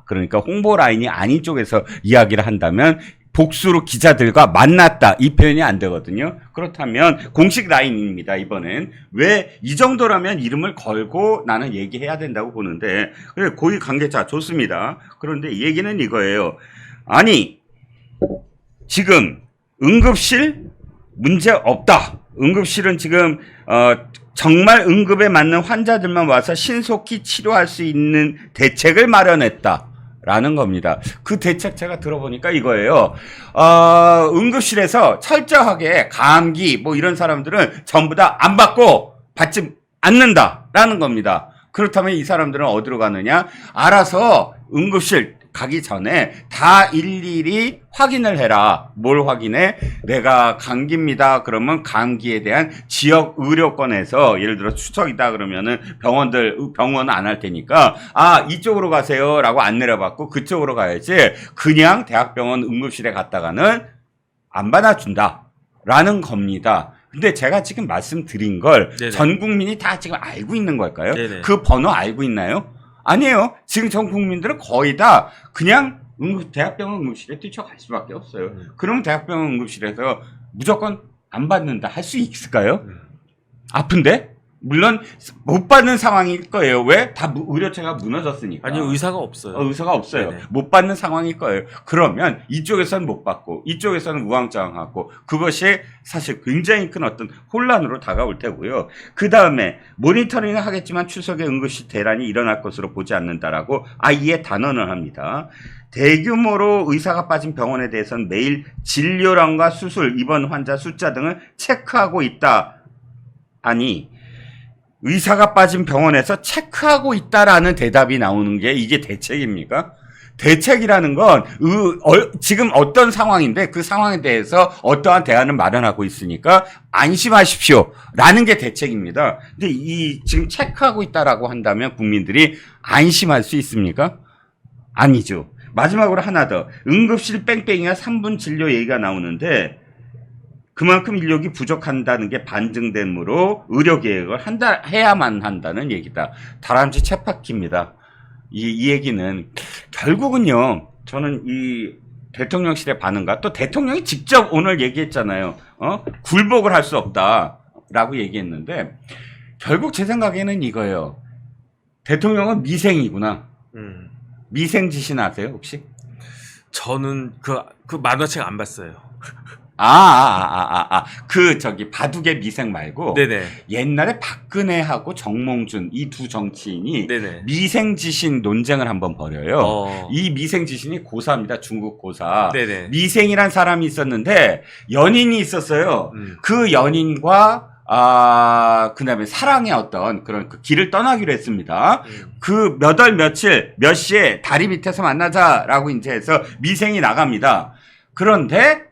그러니까 홍보 라인이 아닌 쪽에서 이야기를 한다면 복수로 기자들과 만났다 이 표현이 안 되거든요. 그렇다면 공식 라인입니다. 이번엔 왜 이 정도라면 이름을 걸고 나는 얘기해야 된다고 보는데 고위 관계자 좋습니다. 그런데 얘기는 이거예요. 아니 지금 응급실 문제 없다. 응급실은 지금 정말 응급에 맞는 환자들만 와서 신속히 치료할 수 있는 대책을 마련했다라는 겁니다. 그 대책 제가 들어보니까 이거예요. 응급실에서 철저하게 감기 뭐 이런 사람들은 전부 다 안 받지 않는다라는 겁니다. 그렇다면 이 사람들은 어디로 가느냐? 알아서 응급실 가기 전에 다 일일이 확인을 해라. 뭘 확인해? 내가 감기입니다. 그러면 감기에 대한 지역 의료권에서 예를 들어 추석이다 그러면은 병원은 안 할 테니까 이쪽으로 가세요 라고 안내를 받고 그쪽으로 가야지 그냥 대학병원 응급실에 갔다가는 안 받아준다 라는 겁니다. 근데 제가 지금 말씀드린 걸 전 국민이 다 지금 알고 있는 걸까요? 네네. 그 번호 알고 있나요? 아니에요. 지금 전 국민들은 거의 다 그냥 대학병원 응급실에 뛰쳐갈 수밖에 없어요. 그러면 대학병원 응급실에서 무조건 안 받는다 할 수 있을까요? 아픈데? 물론 못 받는 상황일 거예요. 왜? 다 의료체가 무너졌으니까. 아니요, 의사가 없어요. 의사가 없어요. 네네. 못 받는 상황일 거예요. 그러면 이쪽에서는 못 받고 이쪽에서는 우왕좌왕하고 그것이 사실 굉장히 큰 어떤 혼란으로 다가올 테고요. 그 다음에 모니터링을 하겠지만 추석에 응급실 대란이 일어날 것으로 보지 않는다라고 아예 단언을 합니다. 대규모로 의사가 빠진 병원에 대해서는 매일 진료량과 수술, 입원 환자 숫자 등을 체크하고 있다. 아니 의사가 빠진 병원에서 체크하고 있다라는 대답이 나오는 게 이게 대책입니까? 대책이라는 건 지금 어떤 상황인데 그 상황에 대해서 어떠한 대안을 마련하고 있으니까 안심하십시오 라는 게 대책입니다. 근데 지금 체크하고 있다라고 한다면 국민들이 안심할 수 있습니까? 아니죠. 마지막으로 하나 더. 응급실 뺑뺑이가 3분 진료 얘기가 나오는데 그만큼 인력이 부족한다는 게 반증되므로 의료계획을 해야만 한다는 얘기다. 다람쥐 쳇바퀴입니다. 이 얘기는 결국은요. 저는 이 대통령실의 반응과 또 대통령이 직접 오늘 얘기했잖아요. 굴복을 할 수 없다라고 얘기했는데 결국 제 생각에는 이거예요. 대통령은 미생이구나. 미생 지신 아세요 혹시? 저는 그 만화책 안 봤어요. 저기 바둑의 미생 말고 네네. 옛날에 박근혜하고 정몽준 이 두 정치인이 네네. 미생지신 논쟁을 한번 벌여요. 이 미생지신이 고사입니다. 중국 고사. 네네. 미생이란 사람이 있었는데 연인이 있었어요. 그 연인과 그다음에 사랑의 어떤 그런 그 길을 떠나기로 했습니다. 그 몇 월 며칠 몇 시에 다리 밑에서 만나자라고 이제 해서 미생이 나갑니다. 그런데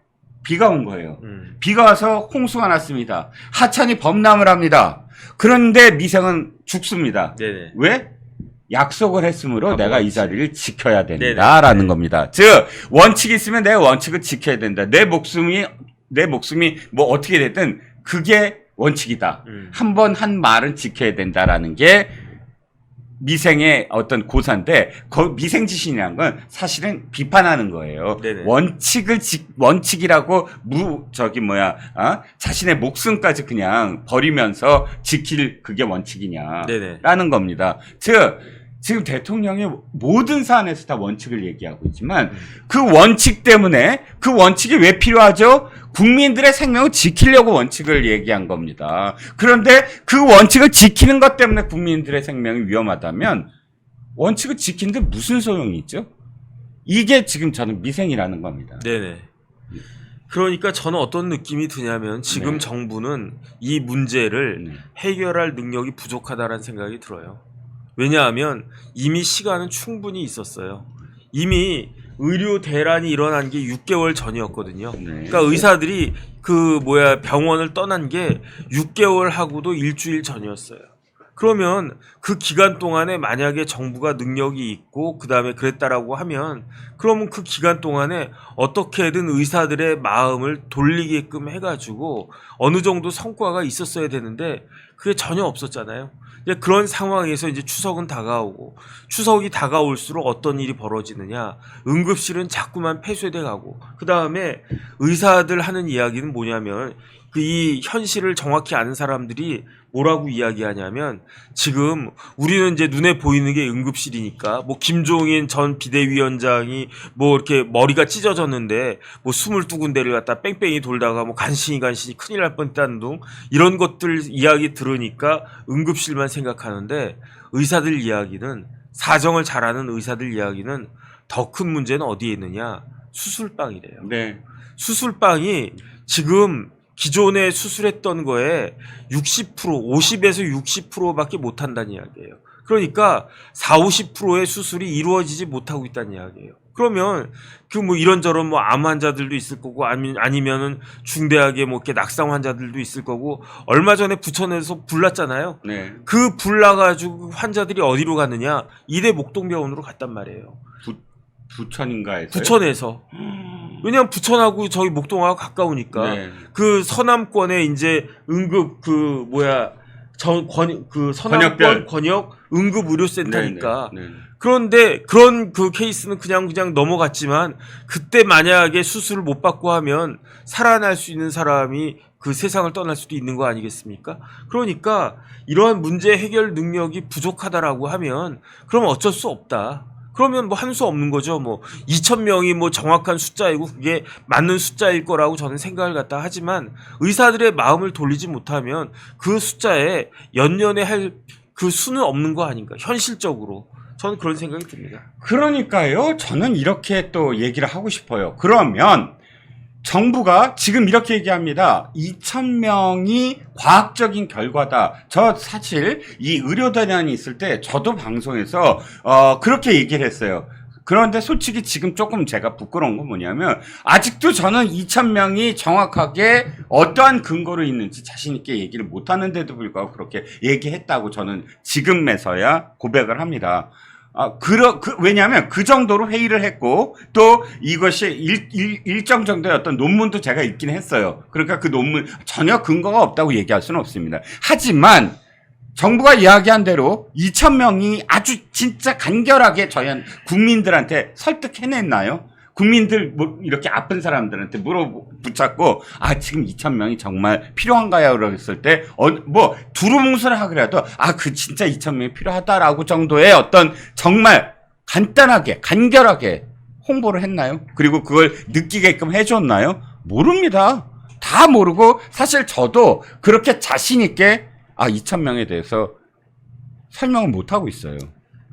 비가 온 거예요. 비가 와서 홍수가 났습니다. 하천이 범람을 합니다. 그런데 미생은 죽습니다. 네네. 왜? 약속을 했으므로 내가 원칙. 이 자리를 지켜야 된다라는 겁니다. 즉 원칙이 있으면 내 원칙을 지켜야 된다. 내 목숨이 뭐 어떻게 됐든 그게 원칙이다. 한 번 한 말은 지켜야 된다라는 게 미생의 어떤 고사인데 미생지신이라는 건 사실은 비판하는 거예요. 네네. 원칙이라고 자신의 목숨까지 그냥 버리면서 지킬 그게 원칙이냐라는 네네. 겁니다. 즉 지금 대통령이 모든 사안에서 다 원칙을 얘기하고 있지만 그 원칙 때문에 그 원칙이 왜 필요하죠? 국민들의 생명을 지키려고 원칙을 얘기한 겁니다. 그런데 그 원칙을 지키는 것 때문에 국민들의 생명이 위험하다면 원칙을 지키는데 무슨 소용이 있죠? 이게 지금 저는 미생이라는 겁니다. 네네. 그러니까 저는 어떤 느낌이 드냐면 지금 네. 정부는 이 문제를 네. 해결할 능력이 부족하다는 생각이 들어요. 왜냐하면 이미 시간은 충분히 있었어요. 이미 의료 대란이 일어난 게 6개월 전이었거든요. 네. 그러니까 의사들이 병원을 떠난 게 6개월 하고도 일주일 전이었어요. 그러면 그 기간 동안에 만약에 정부가 능력이 있고 그다음에 그랬다라고 하면 그러면 그 기간 동안에 어떻게든 의사들의 마음을 돌리게끔 해가지고 어느 정도 성과가 있었어야 되는데 그게 전혀 없었잖아요. 그런 상황에서 이제 추석은 다가오고 추석이 다가올수록 어떤 일이 벌어지느냐, 응급실은 자꾸만 폐쇄돼 가고 그 다음에 의사들 하는 이야기는 뭐냐면 이 현실을 정확히 아는 사람들이 뭐라고 이야기하냐면 지금 우리는 이제 눈에 보이는 게 응급실이니까 뭐 김종인 전 비대위원장이 뭐 이렇게 머리가 찢어졌는데 뭐 22군데를 갖다 뺑뺑이 돌다가 뭐 간신히 큰일 날 뻔했다는 둥 이런 것들 이야기 들으니까 응급실만 생각하는데 의사들 이야기는 사정을 잘 아는 의사들 이야기는 더 큰 문제는 어디에 있느냐? 수술방이래요. 네. 수술방이 지금 기존에 수술했던 거에 60%, 50에서 60%밖에 못 한다는 이야기예요. 그러니까 40~50%의 수술이 이루어지지 못하고 있다는 이야기예요. 그러면 뭐 이런저런 뭐 암 환자들도 있을 거고 아니면은 중대하게 뭐 이렇게 낙상 환자들도 있을 거고 얼마 전에 부천에서 불 났잖아요. 네. 그 불 나가지고 환자들이 어디로 갔느냐? 이대 목동병원으로 갔단 말이에요. 부천인가에서요? 부천에서. 왜냐면 부천하고 저희 목동하고 가까우니까. 네. 그 서남권에 이제 응급 서남권 권역별. 권역 응급 의료센터니까. 네. 그런데 그런 그 케이스는 그냥 넘어갔지만 그때 만약에 수술을 못 받고 하면 살아날 수 있는 사람이 그 세상을 떠날 수도 있는 거 아니겠습니까? 그러니까 이러한 문제 해결 능력이 부족하다라고 하면 그럼 어쩔 수 없다. 그러면 뭐 할 수 없는 거죠. 뭐 2,000명이 뭐 정확한 숫자이고 그게 맞는 숫자일 거라고 저는 생각을 갖다 하지만 의사들의 마음을 돌리지 못하면 그 숫자에 연연해 할 그 수는 없는 거 아닌가. 현실적으로. 저는 그런 생각이 듭니다. 그러니까요. 저는 이렇게 또 얘기를 하고 싶어요. 그러면 정부가 지금 이렇게 얘기합니다. 2,000명이 과학적인 결과다. 저 사실 이 의료대란이 있을 때 저도 방송에서 그렇게 얘기를 했어요. 그런데 솔직히 지금 조금 제가 부끄러운 건 뭐냐면 아직도 저는 2,000명이 정확하게 어떠한 근거로 있는지 자신 있게 얘기를 못하는데도 불구하고 그렇게 얘기했다고 저는 지금에서야 고백을 합니다. 왜냐하면 그 정도로 회의를 했고 또 이것이 일정 정도의 어떤 논문도 제가 읽긴 했어요. 그러니까 그 논문 전혀 근거가 없다고 얘기할 수는 없습니다. 하지만 정부가 이야기한 대로 2,000명이 아주 진짜 간결하게 저희 국민들한테 설득해냈나요? 국민들 이렇게 아픈 사람들한테 붙잡고 지금 2,000명이 정말 필요한가요? 그랬을 때 두루뭉술을 하더라도 그 진짜 2,000명이 필요하다라고 정도의 어떤 정말 간단하게 간결하게 홍보를 했나요? 그리고 그걸 느끼게끔 해줬나요? 모릅니다. 다 모르고 사실 저도 그렇게 자신 있게 2,000명에 대해서 설명을 못 하고 있어요.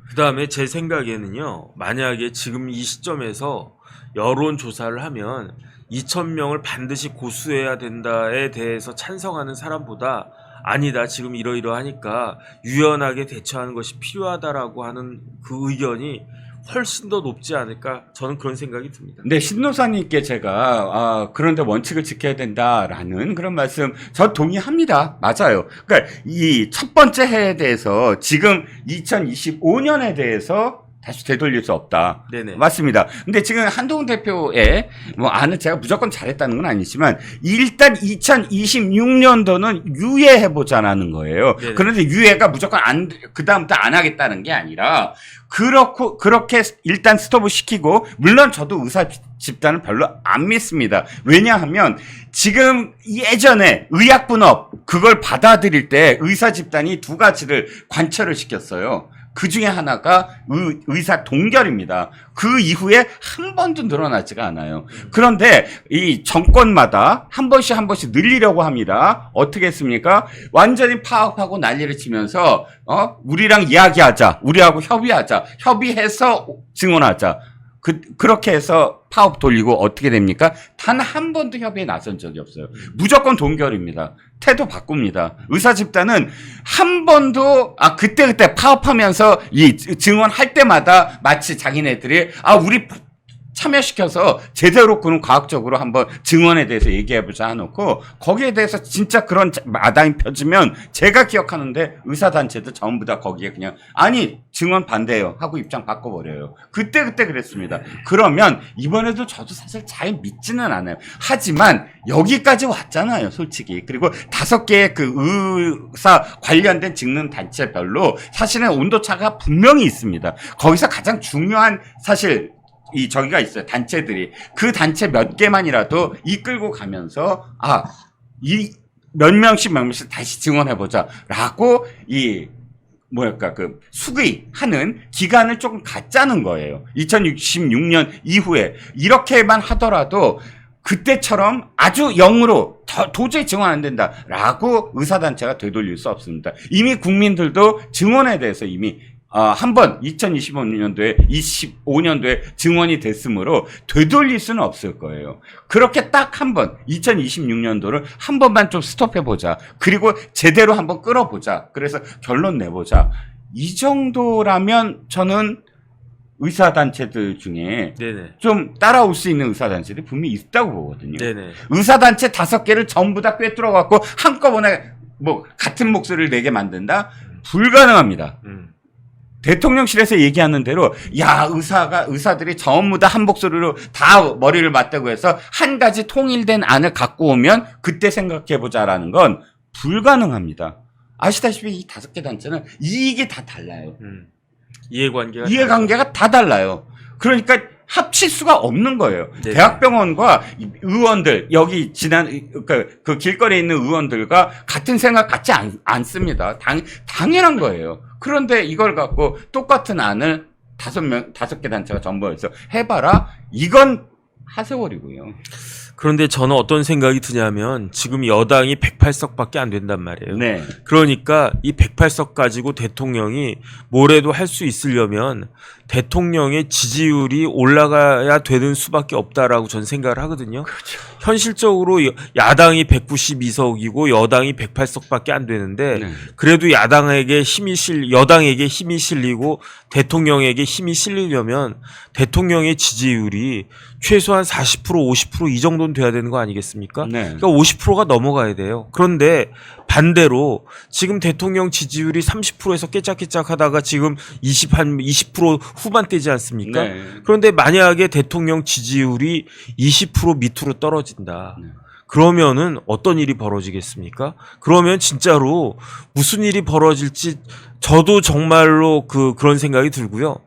그다음에 제 생각에는요. 만약에 지금 이 시점에서 여론 조사를 하면 2,000명을 반드시 고수해야 된다에 대해서 찬성하는 사람보다 아니다. 지금 이러이러하니까 유연하게 대처하는 것이 필요하다라고 하는 그 의견이 훨씬 더 높지 않을까 저는 그런 생각이 듭니다. 근데 신노사님께 제가 그런데 원칙을 지켜야 된다라는 그런 말씀 저 동의합니다. 맞아요. 그러니까 이 첫 번째 해에 대해서 지금 2025년에 대해서 다시 되돌릴 수 없다. 네네. 맞습니다. 근데 지금 한동훈 대표의 제가 무조건 잘했다는 건 아니지만 일단 2026년도는 유예해보자라는 거예요. 네네. 그런데 유예가 무조건 그다음부터 안 하겠다는 게 아니라 그렇게 일단 스톱을 시키고, 물론 저도 의사 집단을 별로 안 믿습니다. 왜냐하면 지금 예전에 의약분업 그걸 받아들일 때 의사 집단이 두 가지를 관철을 시켰어요. 그 중에 하나가 의사 동결입니다. 그 이후에 한 번도 늘어나지가 않아요. 그런데 이 정권마다 한 번씩 늘리려고 합니다. 어떻게 했습니까? 완전히 파업하고 난리를 치면서 우리랑 이야기하자, 우리하고 협의하자, 협의해서 증언하자. 그렇게 해서 파업 돌리고 어떻게 됩니까? 단 한 번도 협의에 나선 적이 없어요. 무조건 동결입니다. 태도 바꿉니다. 의사 집단은 한 번도 그때 파업하면서 이 증언할 때마다 마치 자기네들이 우리 참여시켜서 제대로 그런 과학적으로 한번 증언에 대해서 얘기해보자 해놓고, 거기에 대해서 진짜 그런 마당이 펴지면 제가 기억하는데 의사단체도 전부 다 거기에 그냥 증언 반대해요 하고 입장 바꿔버려요. 그때 그랬습니다. 그러면 이번에도 저도 사실 잘 믿지는 않아요. 하지만 여기까지 왔잖아요, 솔직히. 그리고 5개의 그 의사 관련된 직능 단체별로 사실은 온도차가 분명히 있습니다. 거기서 가장 중요한 사실 저기가 있어요. 단체들이. 그 단체 몇 개만이라도 이끌고 가면서, 몇 명씩 다시 증언해보자. 라고, 수의하는 기간을 조금 갖자는 거예요. 2066년 이후에. 이렇게만 하더라도, 그때처럼 아주 영으로 도저히 증언 안 된다. 라고 의사단체가 되돌릴 수 없습니다. 이미 국민들도 증언에 대해서 이미 한번 2025년도에 25년도에 증언이 됐으므로 되돌릴 수는 없을 거예요. 그렇게 딱 한 번 2026년도를 한 번만 좀 스톱해보자. 그리고 제대로 한번 끌어보자. 그래서 결론 내보자. 이 정도라면 저는 의사단체들 중에 네네. 좀 따라올 수 있는 의사단체들이 분명히 있다고 보거든요. 네네. 의사단체 5개를 전부 다 꿰뚫어갖고 한꺼번에 같은 목소리를 내게 만든다? 불가능합니다. 대통령실에서 얘기하는 대로 의사들이 전부 다 한 목소리로 다 머리를 맞대고 해서 한 가지 통일된 안을 갖고 오면 그때 생각해보자라는 건 불가능합니다. 아시다시피 이 5개 단체는 이익이 다 달라요. 이해관계가 다 달라요. 그러니까 합칠 수가 없는 거예요. 네. 대학병원과 의원들, 여기 그 길거리에 있는 의원들과 같은 생각 같지 않습니다. 당연한 거예요. 그런데 이걸 갖고 똑같은 안을 5개 단체가 전부 해서 해봐라? 이건 하세월이고요. 그런데 저는 어떤 생각이 드냐면 지금 여당이 108석밖에 안 된단 말이에요. 네. 그러니까 이 108석 가지고 대통령이 뭐래도 할 수 있으려면 대통령의 지지율이 올라가야 되는 수밖에 없다라고 저는 생각을 하거든요. 그렇죠. 현실적으로 야당이 192석이고 여당이 108석밖에 안 되는데 네. 그래도 여당에게 힘이 실리고 대통령에게 힘이 실리려면 대통령의 지지율이 최소한 40% 50% 이 정도는 돼야 되는 거 아니겠습니까? 네. 그러니까 50%가 넘어가야 돼요. 그런데 반대로 지금 대통령 지지율이 30%에서 깨짝깨짝 하다가 지금 20% 후반대지 않습니까? 네. 그런데 만약에 대통령 지지율이 20% 밑으로 떨어진다. 네. 그러면은 어떤 일이 벌어지겠습니까? 그러면 진짜로 무슨 일이 벌어질지 저도 정말로 그런 생각이 들고요.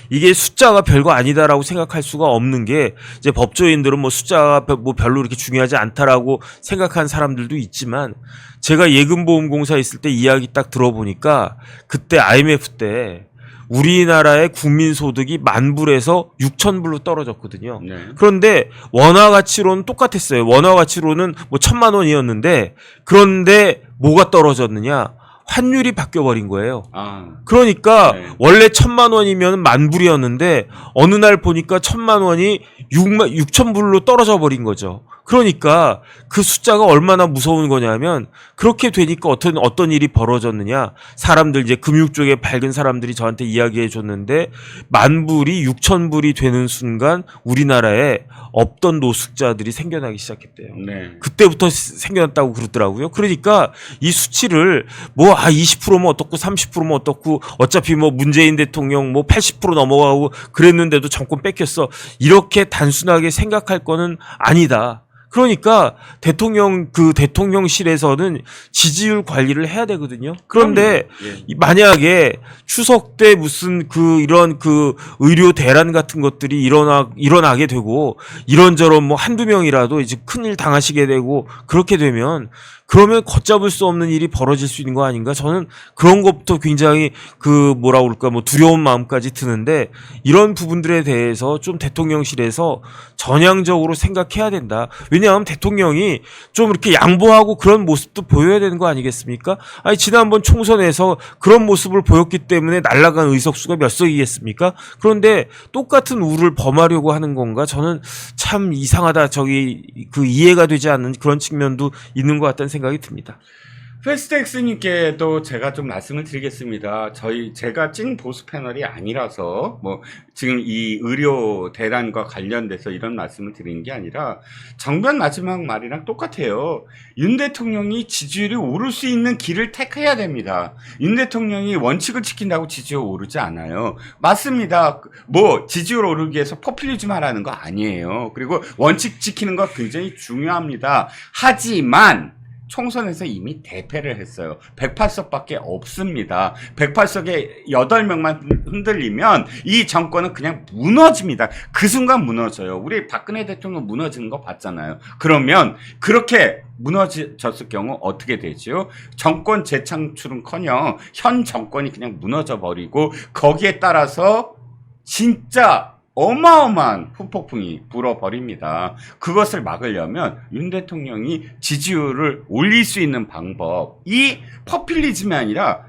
이게 숫자가 별거 아니다라고 생각할 수가 없는 게 이제 법조인들은 숫자가 별로 이렇게 중요하지 않다라고 생각한 사람들도 있지만 제가 예금보험공사 있을 때 이야기 딱 들어보니까 그때 IMF 때 우리나라의 국민 소득이 10,000불에서 6,000불로 떨어졌거든요. 네. 그런데 원화 가치로는 똑같았어요. 원화 가치로는 뭐 1,000,000원이었는데 그런데 뭐가 떨어졌느냐? 환율이 바뀌어버린 거예요. 아, 그러니까 네. 원래 1,000,000원이면 10,000불이었는데 어느 날 보니까 1,000,000원이 6,000불로 떨어져 버린 거죠. 그러니까 그 숫자가 얼마나 무서운 거냐면 그렇게 되니까 어떤 일이 벌어졌느냐. 사람들 이제 금융 쪽에 밝은 사람들이 저한테 이야기해 줬는데 10,000불이 6,000불이 되는 순간 우리나라에 없던 노숙자들이 생겨나기 시작했대요. 네. 그때부터 생겨났다고 그러더라고요. 그러니까 이 수치를 뭐 20%면 어떻고 30%면 어떻고 어차피 뭐 문재인 대통령 뭐 80% 넘어가고 그랬는데도 정권 뺏겼어. 이렇게 단순하게 생각할 거는 아니다. 그러니까 대통령실에서는 지지율 관리를 해야 되거든요. 그런데 예. 만약에 추석 때 무슨 이런 의료 대란 같은 것들이 일어나게 되고 이런저런 뭐 한두 명이라도 이제 큰일 당하시게 되고 그렇게 되면 그러면 걷잡을 수 없는 일이 벌어질 수 있는 거 아닌가? 저는 그런 것부터 굉장히 뭐라 그럴까 뭐 두려운 마음까지 드는데 이런 부분들에 대해서 좀 대통령실에서 전향적으로 생각해야 된다. 왜냐하면 대통령이 좀 이렇게 양보하고 그런 모습도 보여야 되는 거 아니겠습니까? 아니 지난번 총선에서 그런 모습을 보였기 때문에 날아간 의석수가 몇 석이겠습니까? 그런데 똑같은 우를 범하려고 하는 건가? 저는 참 이상하다. 이해가 되지 않는 그런 측면도 있는 것 같다는 생각이 듭니다. 패스트엑스님께도 제가 좀 말씀을 드리겠습니다. 제가 찐 보수 패널이 아니라서 뭐 지금 이 의료 대란과 관련돼서 이런 말씀을 드리는 게 아니라 정변 마지막 말이랑 똑같아요. 윤 대통령이 지지율이 오를 수 있는 길을 택해야 됩니다. 윤 대통령이 원칙을 지킨다고 지지율 오르지 않아요. 맞습니다. 뭐 지지율 오르기 위해서 포퓰리즘 하라는 거 아니에요. 그리고 원칙 지키는 거 굉장히 중요합니다. 하지만 총선에서 이미 대패를 했어요. 108석밖에 없습니다. 108석에 8명만 흔들리면 이 정권은 그냥 무너집니다. 그 순간 무너져요. 우리 박근혜 대통령 무너지는 거 봤잖아요. 그러면 그렇게 무너졌을 경우 어떻게 되죠? 정권 재창출은커녕 현 정권이 그냥 무너져 버리고 거기에 따라서 진짜 어마어마한 후폭풍이 불어버립니다. 그것을 막으려면 윤 대통령이 지지율을 올릴 수 있는 방법이 포퓰리즘이 아니라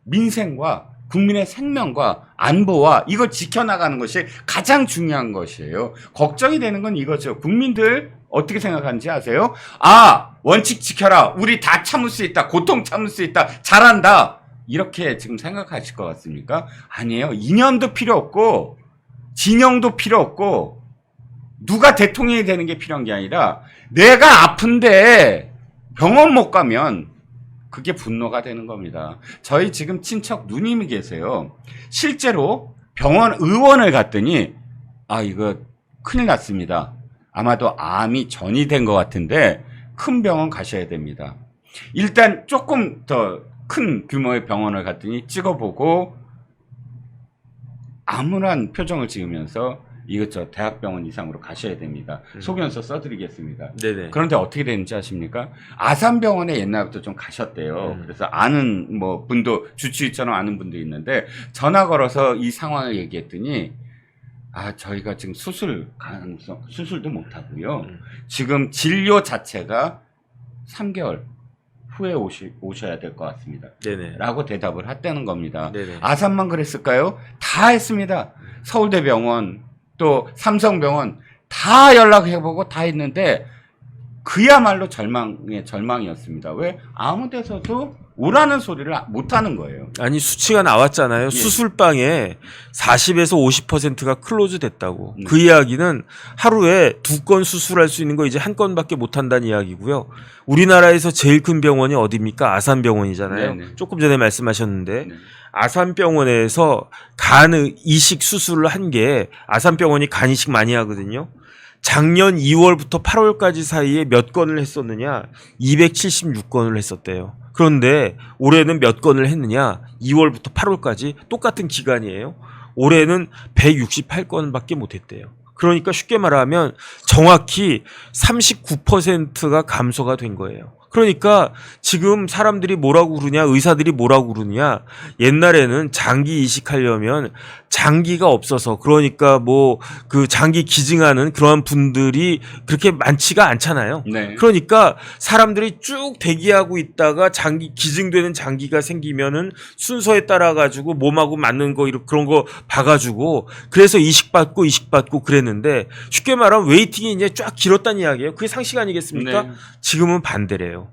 민생과 국민의 생명과 안보와 이걸 지켜나가는 것이 가장 중요한 것이에요. 걱정이 되는 건 이거죠. 국민들 어떻게 생각하는지 아세요? 원칙 지켜라. 우리 다 참을 수 있다. 고통 참을 수 있다. 잘한다. 이렇게 지금 생각하실 것 같습니까? 아니에요. 이념도 필요 없고 진영도 필요 없고 누가 대통령이 되는 게 필요한 게 아니라 내가 아픈데 병원 못 가면 그게 분노가 되는 겁니다. 저희 지금 친척 누님이 계세요. 실제로 의원을 갔더니 이거 큰일 났습니다. 아마도 암이 전이된 것 같은데 큰 병원 가셔야 됩니다. 일단 조금 더 큰 규모의 병원을 갔더니 찍어보고 암울한 표정을 지으면서 이것저 대학병원 이상으로 가셔야 됩니다. 소견서 써드리겠습니다. 네네. 그런데 어떻게 되는지 아십니까? 아산병원에 옛날부터 좀 가셨대요. 그래서 아는 분도 주치의처럼 아는 분도 있는데 전화 걸어서 이 상황을 얘기했더니 저희가 지금 수술도 못 하고요. 지금 진료 자체가 3개월 후에 오셔야 될 것 같습니다. 네네. 라고 대답을 했다는 겁니다. 네네. 아산만 그랬을까요? 다 했습니다. 서울대병원 또 삼성병원 다 연락해보고 다 했는데 그야말로 절망의 절망이었습니다. 왜? 아무 데서도 오라는 소리를 못하는 거예요. 아니 수치가 나왔잖아요. 예. 수술방에 40에서 50%가 클로즈 됐다고. 그 이야기는 하루에 2건 수술할 수 있는 거 이제 1건밖에 못 한다는 이야기고요. 우리나라에서 제일 큰 병원이 어디입니까? 아산병원이잖아요. 네네. 조금 전에 말씀하셨는데 네. 아산병원에서 간 이식 수술을 한 게 아산병원이 간 이식 많이 하거든요. 작년 2월부터 8월까지 사이에 몇 건을 했었느냐? 276건을 했었대요. 그런데 올해는 몇 건을 했느냐? 2월부터 8월까지 똑같은 기간이에요. 올해는 168건밖에 못했대요. 그러니까 쉽게 말하면 정확히 39%가 감소가 된 거예요. 그러니까 지금 사람들이 뭐라고 그러냐, 의사들이 뭐라고 그러냐, 옛날에는 장기 이식하려면 장기가 없어서, 그러니까 뭐 그 장기 기증하는 그러한 분들이 그렇게 많지가 않잖아요. 네. 그러니까 사람들이 쭉 대기하고 있다가 장기 기증되는 장기가 생기면은 순서에 따라 가지고 몸하고 맞는 거 그런 거 봐가지고 그래서 이식받고 그랬는데, 쉽게 말하면 웨이팅이 이제 쫙 길었다는 이야기예요. 그게 상식 아니겠습니까? 네. 지금은 반대래요.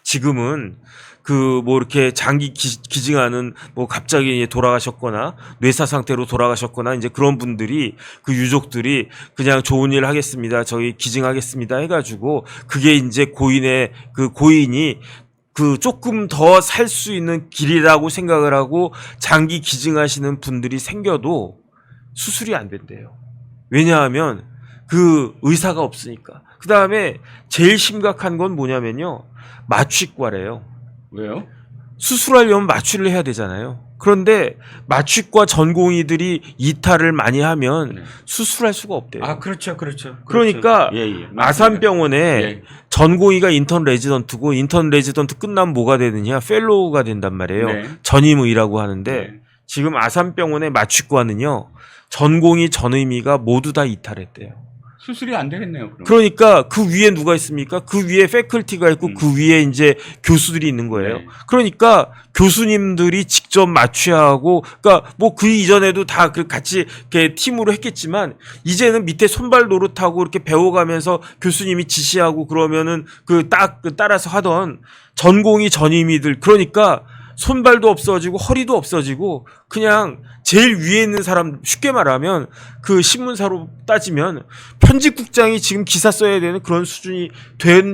지금은 그 뭐 이렇게 장기 기증하는 뭐 갑자기 돌아가셨거나 뇌사 상태로 돌아가셨거나 이제 그런 분들이, 그 유족들이 그냥 좋은 일 하겠습니다, 저희 기증하겠습니다 해가지고, 그게 이제 고인이 그 조금 더 살 수 있는 길이라고 생각을 하고 장기 기증하시는 분들이 생겨도 수술이 안 된대요. 왜냐하면 그 의사가 없으니까. 그 다음에 제일 심각한 건 뭐냐면요, 마취과래요. 왜요? 수술하려면 마취를 해야 되잖아요. 그런데 마취과 전공의들이 이탈을 많이 하면 네. 수술할 수가 없대요. 아, 그렇죠. 그러니까 예, 맞습니다. 아산병원에 예. 전공의가 인턴 레지던트고, 인턴 레지던트 끝나면 뭐가 되느냐, 펠로우가 된단 말이에요. 네. 전임의라고 하는데, 네. 지금 아산병원의 마취과는요, 전공의 전의미가 모두 다 이탈했대요. 수술이 안 되겠네요. 그럼. 그러니까 그 위에 누가 있습니까? 그 위에 패컬티가 있고 그 위에 이제 교수들이 있는 거예요. 네. 그러니까 교수님들이 직접 마취하고, 그러니까 뭐 그 이전에도 다 같이 이렇게 팀으로 했겠지만, 이제는 밑에 손발 노릇하고 이렇게 배워가면서 교수님이 지시하고 그러면은 따라서 하던 전공의 전임의들, 그러니까 손발도 없어지고 허리도 없어지고 그냥 제일 위에 있는 사람, 쉽게 말하면 그 신문사로 따지면 편집국장이 지금 기사 써야 되는 그런 수준이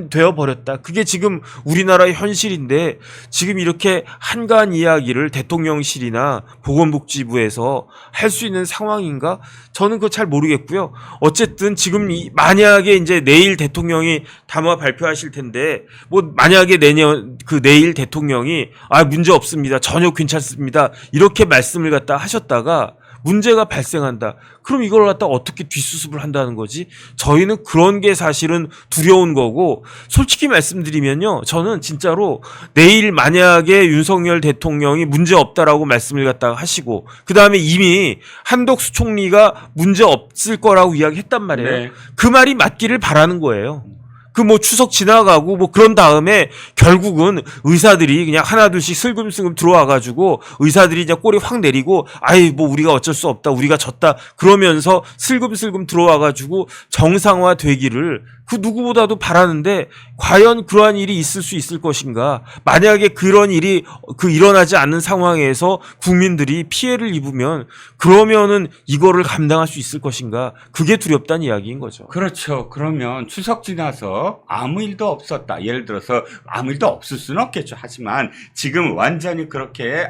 되어 버렸다. 그게 지금 우리나라의 현실인데, 지금 이렇게 한가한 이야기를 대통령실이나 보건복지부에서 할 수 있는 상황인가? 저는 그거 잘 모르겠고요. 어쨌든 지금 만약에 이제 내일 대통령이 담화 발표하실 텐데, 뭐 만약에 내일 대통령이 문제 없습니다, 전혀 괜찮습니다, 이렇게 말씀을 갖다 하셨다가 문제가 발생한다. 그럼 이걸 갖다 어떻게 뒷수습을 한다는 거지? 저희는 그런 게 사실은 두려운 거고, 솔직히 말씀드리면요, 저는 진짜로 내일 만약에 윤석열 대통령이 문제 없다라고 말씀을 갖다가 하시고, 그 다음에 이미 한덕수 총리가 문제 없을 거라고 이야기했단 말이에요. 네. 그 말이 맞기를 바라는 거예요. 그 뭐 추석 지나가고 뭐 그런 다음에 결국은 의사들이 그냥 하나둘씩 슬금슬금 들어와가지고, 의사들이 이제 꼬리 확 내리고, 뭐 우리가 어쩔 수 없다, 우리가 졌다 그러면서 슬금슬금 들어와가지고 정상화 되기를 그 누구보다도 바라는데, 과연 그러한 일이 있을 수 있을 것인가? 만약에 그런 일이 일어나지 않는 상황에서 국민들이 피해를 입으면, 그러면은 이거를 감당할 수 있을 것인가? 그게 두렵다는 이야기인 거죠. 그렇죠. 그러면 추석 지나서 아무 일도 없었다, 예를 들어서 아무 일도 없을 수는 없겠죠. 하지만 지금 완전히 그렇게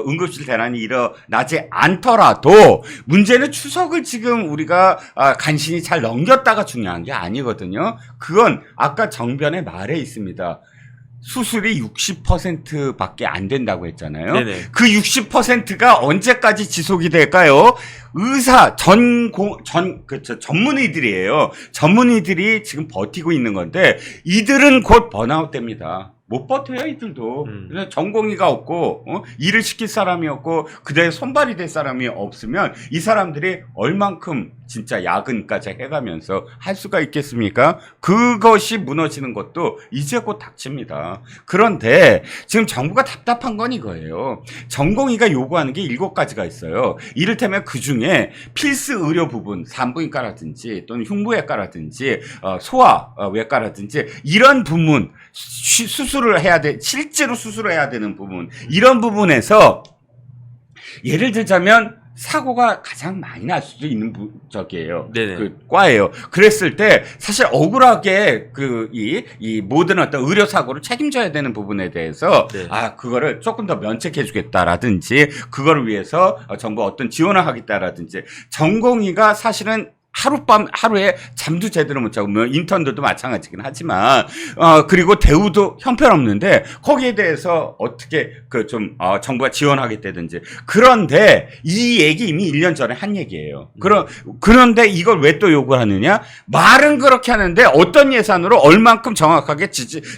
응급실 대란이 일어나지 않더라도, 문제는 추석을 지금 우리가 간신히 잘 넘겼다가 중요한 게 아니거든요. 그건 아까 정변의 말에 있습니다. 수술이 60%밖에 안 된다고 했잖아요. 네네. 그 60%가 언제까지 지속이 될까요? 의사, 전문의들이에요. 전문의들이 지금 버티고 있는 건데, 이들은 곧 번아웃 됩니다. 못 버텨요, 이들도. 그래서 전공의가 없고, 일을 시킬 사람이 없고, 그대로 손발이 될 사람이 없으면 이 사람들이 얼만큼 진짜 야근까지 해가면서 할 수가 있겠습니까? 그것이 무너지는 것도 이제 곧 닥칩니다. 그런데 지금 정부가 답답한 건 이거예요. 전공의가 요구하는 게 7가지가 있어요. 이를테면 그 중에 필수 의료 부분, 산부인과라든지 또는 흉부외과라든지 소아외과라든지 이런 부분, 수술을 해야 돼, 실제로 수술을 해야 되는 부분, 이런 부분에서 예를 들자면 사고가 가장 많이 날 수도 있는 적이에요. 네네. 그 과예요. 그랬을 때 사실 억울하게 이 모든 어떤 의료 사고를 책임져야 되는 부분에 대해서 네. 그거를 조금 더 면책해주겠다라든지, 그거를 위해서 정부가 어떤 지원을 하겠다라든지, 전공의가 사실은 하룻밤 하루에 잠도 제대로 못 자고 뭐 인턴들도 마찬가지긴 하지만 그리고 대우도 형편없는데 거기에 대해서 어떻게 정부가 지원하겠다든지. 그런데 이 얘기 이미 1년 전에 한 얘기예요. 그런데 이걸 왜 또 요구를 하느냐? 말은 그렇게 하는데 어떤 예산으로 얼만큼 정확하게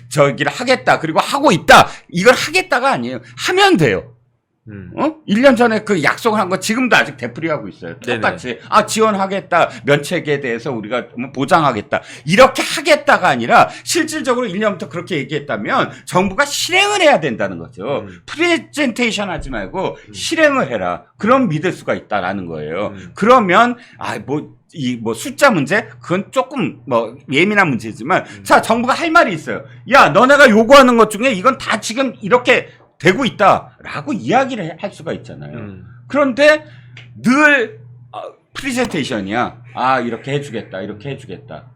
저기를 하겠다. 그리고 하고 있다. 이걸 하겠다가 아니에요. 하면 돼요. 1년 전에 그 약속을 한 거 지금도 아직 되풀이하고 있어요. 똑같이. 지원하겠다. 면책에 대해서 우리가 보장하겠다. 이렇게 하겠다가 아니라 실질적으로 1년부터 그렇게 얘기했다면 정부가 실행을 해야 된다는 거죠. 프레젠테이션 하지 말고 실행을 해라. 그럼 믿을 수가 있다라는 거예요. 그러면, 숫자 문제? 그건 조금 예민한 문제지만, 자, 정부가 할 말이 있어요. 야, 너네가 요구하는 것 중에 이건 다 지금 이렇게 되고 있다라고 이야기를 할 수가 있잖아요. 그런데 늘 프리젠테이션이야. 이렇게 해주겠다. 이렇게 해주겠다.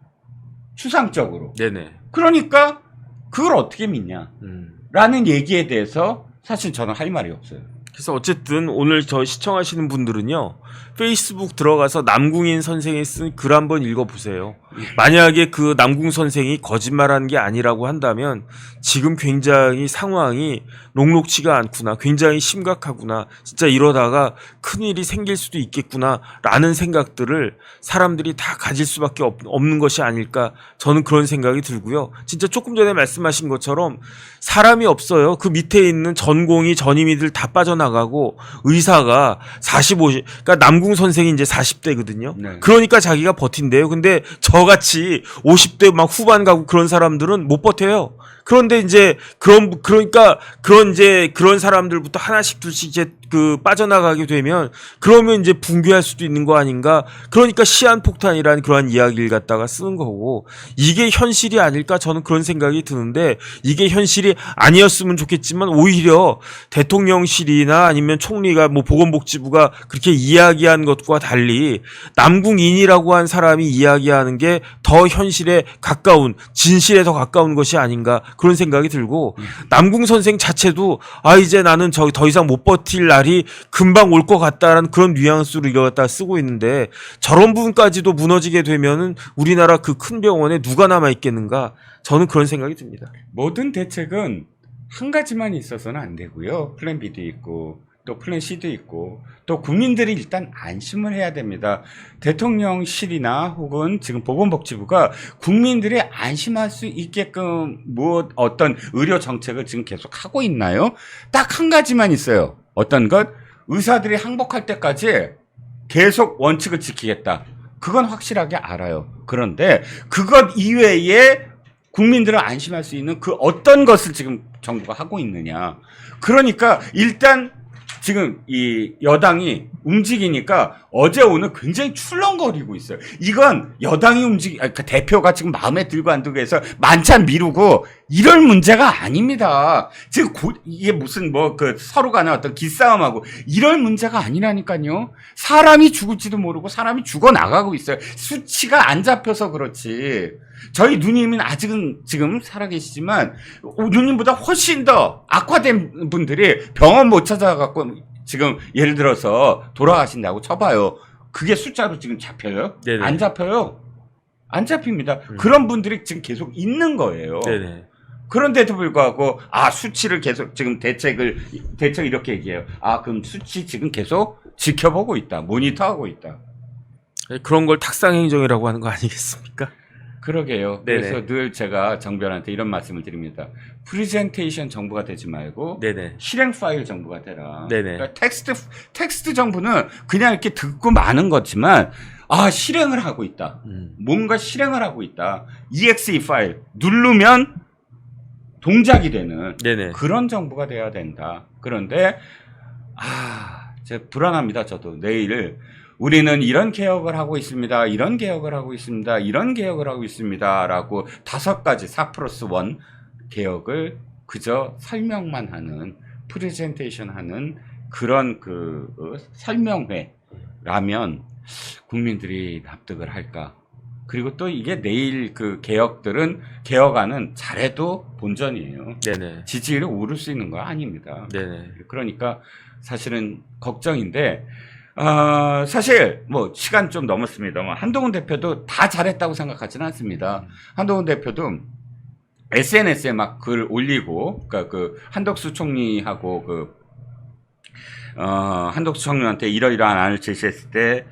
추상적으로. 네네. 그러니까 그걸 어떻게 믿냐? 라는 얘기에 대해서 사실 저는 할 말이 없어요. 그래서 어쨌든 오늘 저 시청하시는 분들은요, 페이스북 들어가서 남궁인 선생이 쓴 글 한번 읽어보세요. 만약에 그 남궁 선생이 거짓말한 게 아니라고 한다면 지금 굉장히 상황이 녹록치가 않구나, 굉장히 심각하구나, 진짜 이러다가 큰일이 생길 수도 있겠구나 라는 생각들을 사람들이 다 가질 수밖에 없는 것이 아닐까, 저는 그런 생각이 들고요. 진짜 조금 전에 말씀하신 것처럼 사람이 없어요. 그 밑에 있는 전공의 전임이들 다 빠져나가고 의사가 45, 그러니까 남궁 선생이 이제 40대거든요. 네. 그러니까 자기가 버틴대요. 근데 저같이 50대 막 후반 가고 그런 사람들은 못 버텨요. 그런데 이제 그러니까 그런 사람들부터 하나씩 둘씩 이제 빠져나가게 되면 그러면 이제 붕괴할 수도 있는 거 아닌가. 그러니까 시한폭탄이라는 그러한 이야기를 갖다가 쓰는 거고, 이게 현실이 아닐까, 저는 그런 생각이 드는데, 이게 현실이 아니었으면 좋겠지만 오히려 대통령실이나 아니면 총리가 보건복지부가 그렇게 이야기한 것과 달리 남궁인이라고 한 사람이 이야기하는 게 더 현실에 가까운, 진실에 더 가까운 것이 아닌가, 그런 생각이 들고, 남궁 선생 자체도 이제 나는 더 이상 못 버틸 날이 금방 올 것 같다라는 그런 뉘앙스로 이거 갖다 쓰고 있는데, 저런 부분까지도 무너지게 되면은 우리나라 그 큰 병원에 누가 남아 있겠는가, 저는 그런 생각이 듭니다. 모든 대책은 한 가지만 있어서는 안 되고요. 플랜 B도 있고 또 플랜 C도 있고, 또 국민들이 일단 안심을 해야 됩니다. 대통령실이나 혹은 지금 보건복지부가 국민들이 안심할 수 있게끔 어떤 의료 정책을 지금 계속 하고 있나요? 딱 한 가지만 있어요. 어떤 것? 의사들이 항복할 때까지 계속 원칙을 지키겠다. 그건 확실하게 알아요. 그런데 그것 이외에 국민들을 안심할 수 있는 그 어떤 것을 지금 정부가 하고 있느냐. 그러니까 일단 지금 이 여당이 움직이니까 어제 오늘 굉장히 출렁거리고 있어요. 이건 여당이 그러니까 대표가 지금 마음에 들고 안 들고 해서 만찬 미루고 이럴 문제가 아닙니다. 지금 이게 무슨 서로 간에 어떤 기싸움하고 이럴 문제가 아니라니까요. 사람이 죽을지도 모르고 사람이 죽어나가고 있어요. 수치가 안 잡혀서 그렇지. 저희 누님은 아직은 지금 살아계시지만 누님보다 훨씬 더 악화된 분들이 병원 못 찾아갖고 지금 예를 들어서 돌아가신다고 쳐봐요. 그게 숫자로 지금 잡혀요? 네네. 안 잡혀요. 안 잡힙니다. 그런 분들이 지금 계속 있는 거예요. 네네. 그런데도 불구하고 수치를 계속 지금 대책 이렇게 얘기해요. 그럼 수치 지금 계속 지켜보고 있다. 모니터하고 있다. 그런 걸 탁상행정이라고 하는 거 아니겠습니까? 그러게요. 네네. 그래서 늘 제가 정변한테 이런 말씀을 드립니다. 프리젠테이션 정부가 되지 말고 네네. 실행 파일 정부가 되라. 네네. 그러니까 텍스트 정부는 그냥 이렇게 듣고 마는 거지만 실행을 하고 있다. 뭔가 실행을 하고 있다. EXE 파일 누르면 동작이 되는 네네. 그런 정부가 돼야 된다. 그런데 제가 불안합니다. 저도 내일 우리는 이런 개혁을 하고 있습니다. 이런 개혁을 하고 있습니다. 이런 개혁을 하고 있습니다. 라고 5가지 4+1 개혁을 그저 설명만 하는, 프레젠테이션 하는 그런 설명회라면 국민들이 납득을 할까? 그리고 또 이게 내일 개혁안은 잘해도 본전이에요. 네네. 지지율이 오를 수 있는 거 아닙니다. 네네. 그러니까 사실은 걱정인데, 사실 뭐 시간 좀 넘었습니다만 한동훈 대표도 다 잘했다고 생각하지는 않습니다. 한동훈 대표도 SNS에 막 글 올리고, 그러니까 그 한덕수 총리하고 한덕수 총리한테 이러이러한 안을 제시했을 때,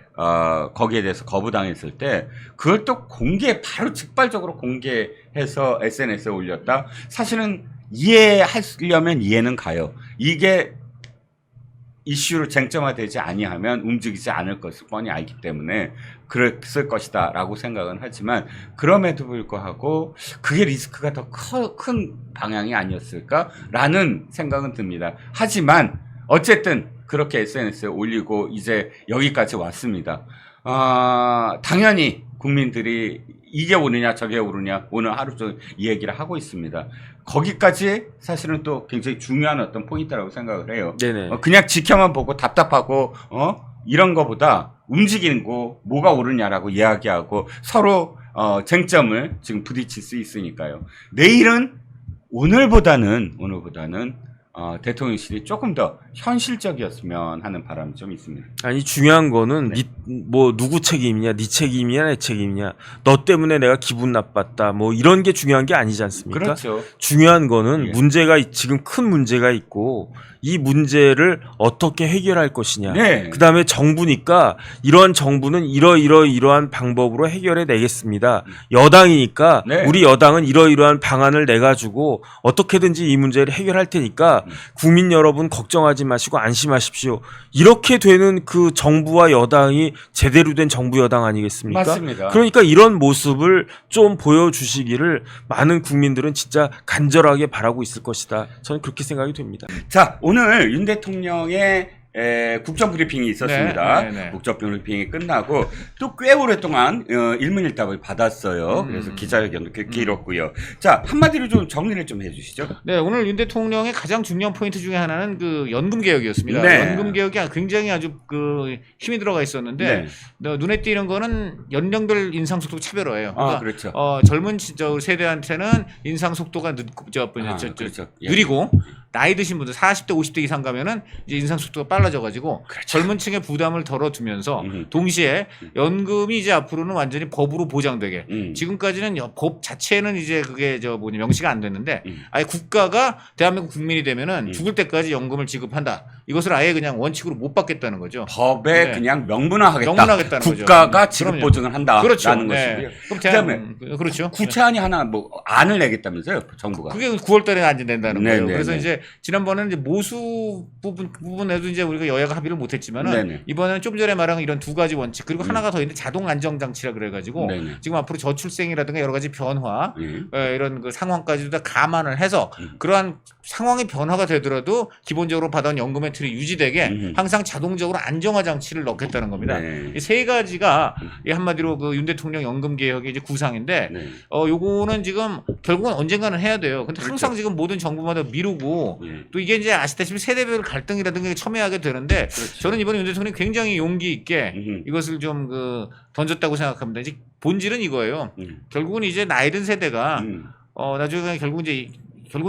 거기에 대해서 거부당했을 때, 그걸 또 바로 즉발적으로 공개해서 SNS에 올렸다? 사실은 이해하려면 이해는 가요. 이게 이슈로 쟁점화되지 아니하면 움직이지 않을 것을 뻔히 알기 때문에 그랬을 것이다 라고 생각은 하지만, 그럼에도 불구하고 그게 리스크가 더 큰 방향이 아니었을까라는 생각은 듭니다. 하지만 어쨌든 그렇게 SNS에 올리고 이제 여기까지 왔습니다. 당연히 국민들이 이게 오느냐 저게 오느냐 오늘 하루 종일 이 얘기를 하고 있습니다. 거기까지 사실은 또 굉장히 중요한 어떤 포인트라고 생각을 해요. 네네. 그냥 지켜만 보고 답답하고 이런 거보다 움직이는 거 뭐가 옳으냐라고 이야기하고 서로 쟁점을 지금 부딪힐 수 있으니까요. 내일은 오늘보다는 대통령실이 조금 더 현실적이었으면 하는 바람이 좀 있습니다. 아니 중요한 거는 네. 뭐 누구 책임이냐, 네 책임이냐, 내 책임이냐, 너 때문에 내가 기분 나빴다, 뭐 이런 게 중요한 게 아니지 않습니까? 그렇죠. 중요한 거는 예. 지금 큰 문제가 있고 이 문제를 어떻게 해결할 것이냐. 네. 그다음에 정부니까 이러한 정부는 이러이러한 방법으로 해결해 내겠습니다. 여당이니까 네. 우리 여당은 이러이러한 방안을 내 가지고 어떻게든지 이 문제를 해결할 테니까 국민 여러분 걱정하지 마시고 안심하십시오. 이렇게 되는 그 정부와 여당이 제대로 된 정부 여당 아니겠습니까? 맞습니다. 그러니까 이런 모습을 좀 보여주시기를 많은 국민들은 진짜 간절하게 바라고 있을 것이다. 저는 그렇게 생각이 됩니다. 자, 오늘 윤 대통령의 국정 브리핑이 있었습니다. 네, 네, 네. 국정 브리핑이 끝나고 또 꽤 오랫동안 일문일답을 받았어요. 그래서 기자회견도 꽤 길었고요. 자, 한마디로 좀 정리를 좀 해주시죠. 네, 오늘 윤 대통령의 가장 중요한 포인트 중에 하나는 그 연금 개혁이었습니다. 네. 연금 개혁이 굉장히 아주 그 힘이 들어가 있었는데 눈에 띄는 거는 연령별 인상 속도 차별화예요. 그러니까 그렇죠. 젊은 세대한테는 인상 속도가 그렇죠. 예. 느리고 나이 드신 분들 40대 50대 이상 가면은 이제 인상 속도가 빨라져가지고 젊은 층의 부담을 덜어두면서 동시에 연금이 이제 앞으로는 완전히 법으로 보장되게 지금까지는 법 자체는 이제 그게 명시가 안 됐는데 아예 국가가 대한민국 국민이 되면은 죽을 때까지 연금을 지급한다. 이것을 아예 그냥 원칙으로 못 받겠다는 거죠. 법에 네. 그냥 명문화하겠다. 명문화하겠다는 국가가 거죠. 지급 그럼요. 보증을 한다라는 그렇죠. 것이고요. 네. 그럼 그다음에 그렇죠. 구체안이 하나 뭐 안을 내겠다면서요, 정부가. 그게 9월달에 안 된다는 네, 거예요. 네, 그래서 네. 이제 지난번에는 이제 모수 부분에도 이제 우리가 여야가 합의를 못했지만은 네네. 이번에는 좀 전에 말한 이런 두 가지 원칙 그리고 하나가 더 있는데 자동 안정 장치라 그래가지고 네네. 지금 앞으로 저출생이라든가 여러 가지 변화 이런 그 상황까지도 다 감안을 해서 그러한 상황의 변화가 되더라도 기본적으로 받아온 연금의 틀이 유지되게 항상 자동적으로 안정화 장치를 넣겠다는 겁니다. 네. 이 세 가지가 이 한마디로 그 윤 대통령 연금 개혁의 이제 구상인데 네. 요거는 지금 결국은 언젠가는 해야 돼요. 근데 항상 지금 모든 정부마다 미루고 또 이게 이제 아시다시피 세대별 갈등이라든가 첨예하게 되는데 저는 이번에 윤 대통령이 굉장히 용기 있게 이것을 좀 던졌다고 생각합니다. 이제 본질은 이거예요. 결국은 이제 나이 든 세대가 나중에 결국은 이제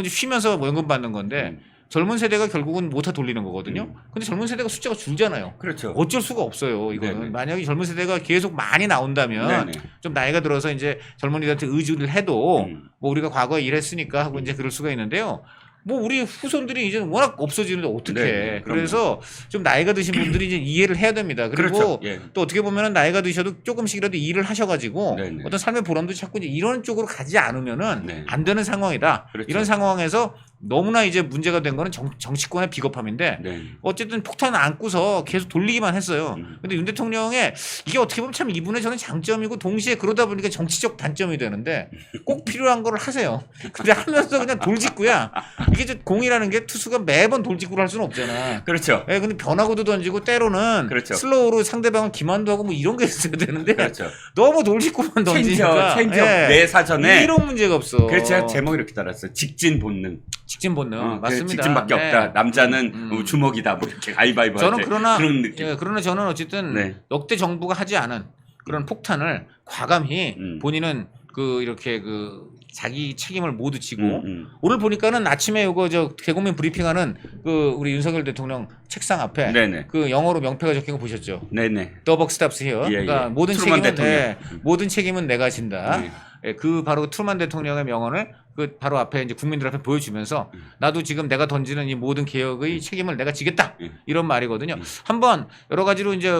쉬면서 연금 받는 건데 젊은 세대가 결국은 모터 돌리는 거거든요. 근데 젊은 세대가 숫자가 줄잖아요. 그렇죠. 어쩔 수가 없어요. 이거는 네네. 만약에 젊은 세대가 계속 많이 나온다면 네네. 좀 나이가 들어서 이제 젊은이들한테 의지를 해도 뭐 우리가 과거에 일했으니까 하고 이제 그럴 수가 있는데요. 뭐 우리 후손들이 이제 워낙 없어지는데 어떻게 네, 해. 그럼요. 그래서 좀 나이가 드신 분들이 이제 이해를 해야 됩니다. 그리고 그렇죠. 예. 또 어떻게 보면은 나이가 드셔도 조금씩이라도 일을 하셔가지고 네네. 어떤 삶의 보람도 찾고 이제 이런 쪽으로 가지 않으면은 네. 안 되는 상황이다. 그렇죠. 이런 상황에서 너무나 이제 문제가 된 거는 정치권의 비겁함인데 네. 어쨌든 폭탄을 안고서 계속 돌리기만 했어요. 근데 윤 대통령의 이게 어떻게 보면 참 이분의 저는 장점이고 동시에 그러다 보니까 정치적 단점이 되는데 꼭 필요한 거를 하세요. 근데 하면서 그냥 돌직구야. 이게 이제 공이라는 게 투수가 매번 돌직구를 할 수는 없잖아. 그렇죠. 예, 근데 변화구도 던지고 때로는 그렇죠. 슬로우로 상대방을 기만도 하고 뭐 이런 게 있어야 되는데 그렇죠. 너무 돌직구만 던지니까 체인지업 내 사전에 이런 문제가 없어. 그래서 제가 제목 이렇게 달았어요. 직진 본능. 직진 본능 그 맞습니다. 직진밖에 네. 없다. 남자는 주먹이다. 뭐 이렇게 가위바위보 할 저는 때 그러나 그런 느낌. 그러나 저는 어쨌든 네. 역대 정부가 하지 않은 그런 폭탄을 과감히 본인은 이렇게 자기 책임을 모두 지고 오늘 보니까는 아침에 요거 개국민 브리핑하는 우리 윤석열 대통령 책상 앞에 네네. 영어로 명패가 적힌 거 보셨죠? 네네. The buck stops here. 예, 그러니까 예. 모든 트루먼 책임은 대통령. 모든 책임은 내가 진다. 네. 예, 바로 트루먼 대통령의 명언을 바로 앞에 이제 국민들 앞에 보여주면서 나도 지금 내가 던지는 이 모든 개혁의 책임을 내가 지겠다 이런 말이거든요. 한번 여러 가지로 이제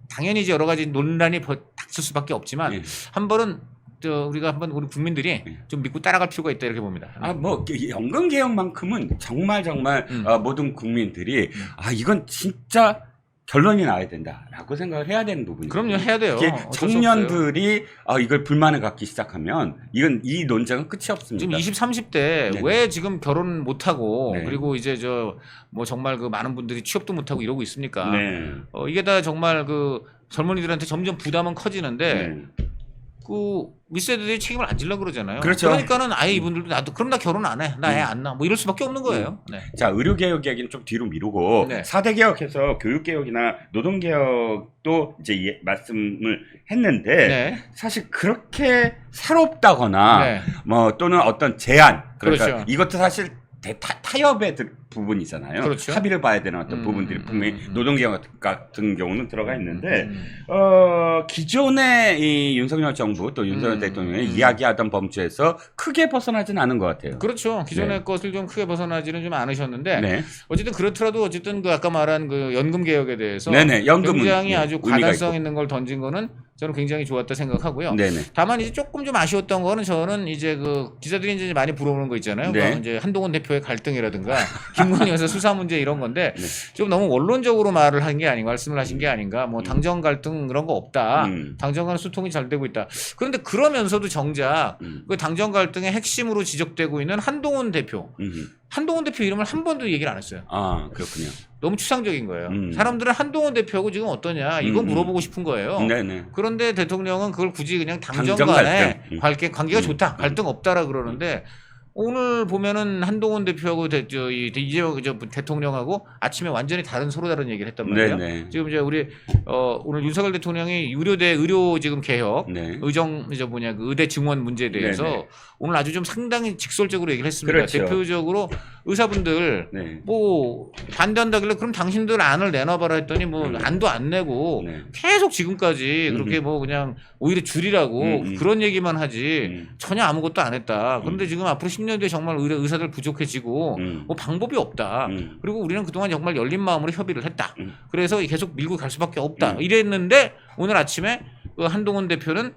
당연히 이제 여러 가지 논란이 닥칠 수밖에 없지만 한번은 우리가 한번 우리 국민들이 좀 믿고 따라갈 필요가 있다 이렇게 봅니다. 연금 개혁만큼은 정말 모든 국민들이 이건 진짜 결론이 나야 된다라고 생각을 해야 되는 부분이에요. 그럼요, 해야 돼요. 청년들이 이걸 불만을 갖기 시작하면 이 논쟁은 끝이 없습니다. 지금 20, 30대 왜 지금 결혼 못 하고 네. 그리고 이제 정말 많은 분들이 취업도 못 하고 이러고 있습니까? 네. 이게 다 정말 젊은이들한테 점점 부담은 커지는데 윗세대들이 책임을 안 지려고 그러잖아요. 그렇죠. 그러니까는 아예 이분들도 나 결혼 안 해. 나 애 안 낳아. 이럴 수밖에 없는 거예요. 네. 자, 의료개혁 얘기는 좀 뒤로 미루고 네. 4대 개혁해서 교육개혁이나 노동개혁도 이제 말씀을 했는데 네. 사실 그렇게 새롭다거나 네. 또는 어떤 제안 그러니까 그렇죠. 이것도 사실 타협의 부분이잖아요. 그렇죠. 합의를 봐야 되는 어떤 부분들이 분명히 노동개혁 같은 경우는 들어가 있는데 기존의 이 윤석열 정부 또 윤석열 대통령이 이야기하던 범주에서 크게 벗어나진 않은 것 같아요. 그렇죠. 기존의 네. 것을 좀 크게 벗어나지는 좀 않으셨는데 네. 어쨌든 그렇더라도 어쨌든 아까 말한 연금 개혁에 대해서 네네. 연금은 굉장히 아주 의미가 과단성 있고. 있는 걸 던진 거는 저는 굉장히 좋았다 생각하고요. 네네. 다만 이제 조금 좀 아쉬웠던 거는 저는 이제 기자들이 이제 많이 물어보는 거 있잖아요. 네. 이제 한동훈 대표의 갈등이라든가 김건희 여사 수사 문제 이런 건데 네. 좀 너무 원론적으로 말을 한 게 아닌가 말씀을 하신 게 아닌가. 당정 갈등 그런 거 없다. 당정 간 소통이 잘 되고 있다. 그런데 그러면서도 정작 그 당정 갈등의 핵심으로 지적되고 있는 한동훈 대표. 한동훈 대표 이름을 한 번도 얘기를 안 했어요. 그렇군요. 너무 추상적인 거예요. 사람들은 한동훈 대표하고 지금 어떠냐 이거 물어보고 싶은 거예요. 네네. 그런데 대통령은 그걸 굳이 그냥 당정 당정 간에 갈등. 관계가 좋다. 갈등 없다라 그러는데 오늘 보면은 한동훈 대표하고 이재명 대통령하고 아침에 완전히 서로 다른 얘기를 했단 말이에요. 네네. 지금 이제 우리 오늘 윤석열 대통령이 의료 지금 개혁, 네. 의대 증원 문제에 대해서 네네. 오늘 아주 좀 상당히 직설적으로 얘기를 했습니다. 그렇죠. 대표적으로 의사분들 네. 반대한다길래 그럼 당신들 안을 내놔봐라 했더니 안도 안 내고 네. 계속 지금까지 그렇게 그냥 오히려 줄이라고 그런 얘기만 하지 전혀 아무것도 안 했다. 그런데 지금 앞으로 10년 뒤에 정말 의사들 부족해지고 방법이 없다. 그리고 우리는 그동안 정말 열린 마음으로 협의를 했다. 그래서 계속 밀고 갈 수밖에 없다. 이랬는데 오늘 아침에 한동훈 대표는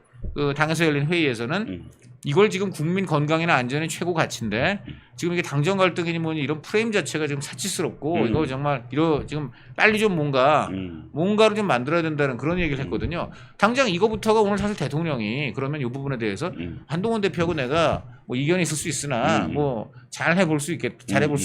당에서 열린 회의에서는 이걸 지금 국민 건강이나 안전이 최고 가치인데 지금 이게 당정 갈등이니 뭐니 이런 프레임 자체가 지금 사치스럽고 이거 정말 지금 빨리 좀 뭔가를 좀 만들어야 된다는 그런 얘기를 했거든요. 당장 이거부터가 오늘 사실 대통령이 그러면 이 부분에 대해서 한동훈 대표하고 내가 이견이 있을 수 있으나 잘 해볼 수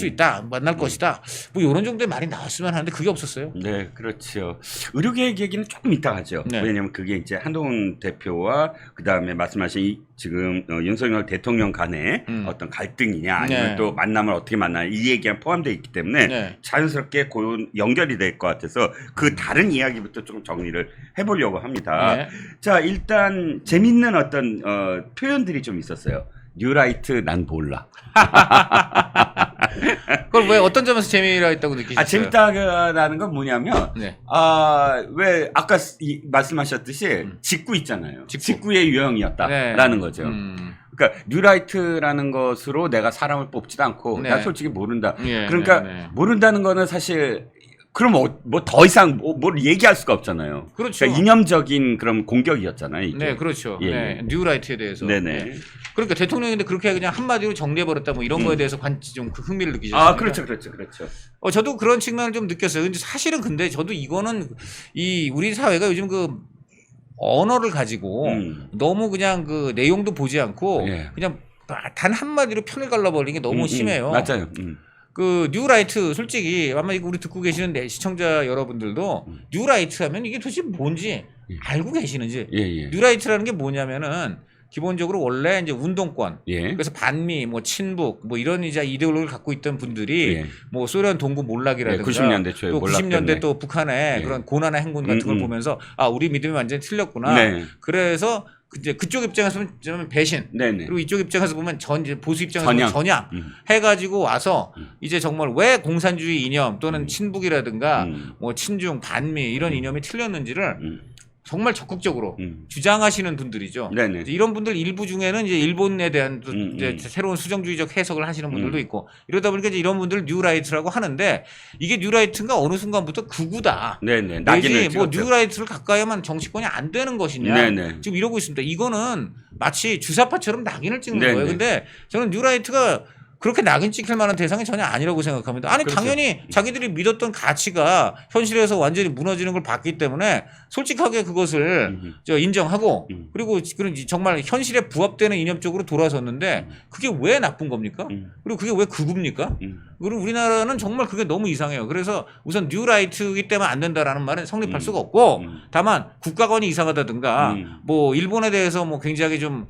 있다. 만날 것이다. 이런 정도의 말이 나왔으면 하는데 그게 없었어요. 네, 그렇죠. 의료개혁 얘기는 조금 이따 하죠. 네. 왜냐하면 그게 이제 한동훈 대표와 그 다음에 말씀하신 지금 윤석열 대통령 간의 어떤 갈등이냐 아니면 네. 또 만남을 어떻게 만나냐 이 얘기가 포함되어 있기 때문에 네. 자연스럽게 연결이 될 것 같아서 그 다른 이야기부터 좀 정리를 해보려고 합니다. 네. 자, 일단 재밌는 어떤 표현들이 좀 있었어요. 뉴라이트 난 몰라. 그걸 왜 어떤 점에서 재미가 있다고 느끼셨어요? 재밌다라는 건 뭐냐면, 네. 왜 아까 말씀하셨듯이 직구 있잖아요. 직구의 유형이었다라는 거죠. 그러니까 뉴라이트라는 것으로 내가 사람을 뽑지도 않고 네. 나 솔직히 모른다. 예, 그러니까 네. 모른다는 거는 사실 그럼 뭐 더 이상 뭘 얘기할 수가 없잖아요. 그렇죠. 그러니까 이념적인 그런 공격이었잖아요. 이게. 네, 그렇죠. 예, 네, 예. 뉴라이트에 대해서. 네네. 네. 그러니까 대통령인데 그렇게 그냥 한마디로 정리해버렸다 이런 거에 대해서 좀 흥미를 느끼셨어요. 그렇죠. 저도 그런 측면을 좀 느꼈어요. 근데 사실은 저도 이거는 우리 사회가 요즘 언어를 가지고 너무 그냥 내용도 보지 않고 예. 그냥 단 한마디로 편을 갈라버리는 게 너무 심해요. 맞아요. 뉴라이트 솔직히 아마 이거 우리 듣고 계시는 시청자 여러분들도 뉴라이트 하면 이게 도대체 뭔지 알고 계시는지. 예. 뉴라이트라는 게 뭐냐면은 기본적으로 원래 이제 운동권, 예. 그래서 반미, 친북, 이런 이데올로기를 갖고 있던 분들이 예. 소련 동구 몰락이라든가 90년대 초에 또 몰락 90년대 때문에. 또 북한의 예. 그런 고난의 행군 같은 걸 보면서 우리 믿음이 완전히 틀렸구나. 네. 그래서 이제 그쪽 입장에서 보면 배신. 네네. 그리고 이쪽 입장에서 보면 이제 보수 입장에서 전향. 보면 전향 해가지고 와서 이제 정말 왜 공산주의 이념 또는 친북이라든가 뭐 친중 반미 이런 이념이 틀렸는지를 정말 적극적으로 주장하시는 분들이죠. 네네. 이제 이런 분들 일부 중에는 이제 일본에 대한 또 이제 음. 새로운 수정주의적 해석을 하시는 분들도 있고 이러다 보니까 이제 이런 분들 뉴라이트라고 하는데 이게 뉴라이트인가 어느 순간부터 극우다. 네네. 내지 낙인을 뭐 찍었죠. 뉴라이트를 가까이 하면 정치권이 안 되는 것이냐. 네네. 지금 이러고 있습니다. 이거는 마치 주사파처럼 낙인을 찍는 네네. 거예요. 근데 저는 뉴라이트가 그렇게 낙인 찍힐 만한 대상이 전혀 아니라고 생각합니다. 아니 그렇죠. 당연히 자기들이 믿었던 가치가 현실에서 완전히 무너지는 걸 봤기 때문에 솔직하게 그것을 인정하고 그리고 정말 현실에 부합되는 이념적으로 돌아섰는데 그게 왜 나쁜 겁니까? 그리고 그게 왜 극우입니까? 그리고 우리나라는 정말 그게 너무 이상해요. 그래서 우선 뉴라이트이기 때문에 안 된다라는 말은 성립할 수가 없고 다만 국가관이 이상하다든가 뭐 일본에 대해서 뭐 굉장히 좀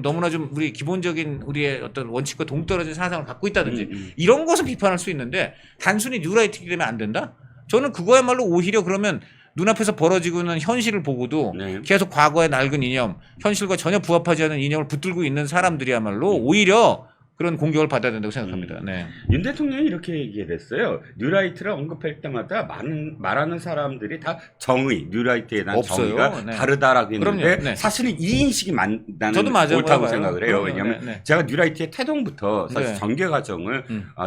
너무나 좀 우리 기본적인 우리의 어떤 원칙과 동떨어진 사상을 갖고 있다든지 이런 것은 비판할 수 있는데 단순히 뉴라이트이기 때문에 안 된다? 저는 그거야말로 오히려 그러면 눈앞에서 벌어지고 있는 현실을 보고도 네. 계속 과거의 낡은 이념, 현실과 전혀 부합하지 않는 이념을 붙들고 있는 사람들이야말로 오히려 그런 공격을 받아야 된다고 생각합니다. 네. 윤 대통령이 이렇게 얘기를 했어요. 뉴라이트를 언급할 때마다 말하는 사람들이 다 정의, 뉴라이트에 대한 없어요. 정의가 네. 다르다라고 했는데 그럼요. 네. 사실은 이 인식이 나는 저도 맞아요. 옳다고 봐요. 생각을 해요. 그럼요. 왜냐하면 네, 네. 제가 뉴라이트의 태동부터 사실 네. 전개 과정을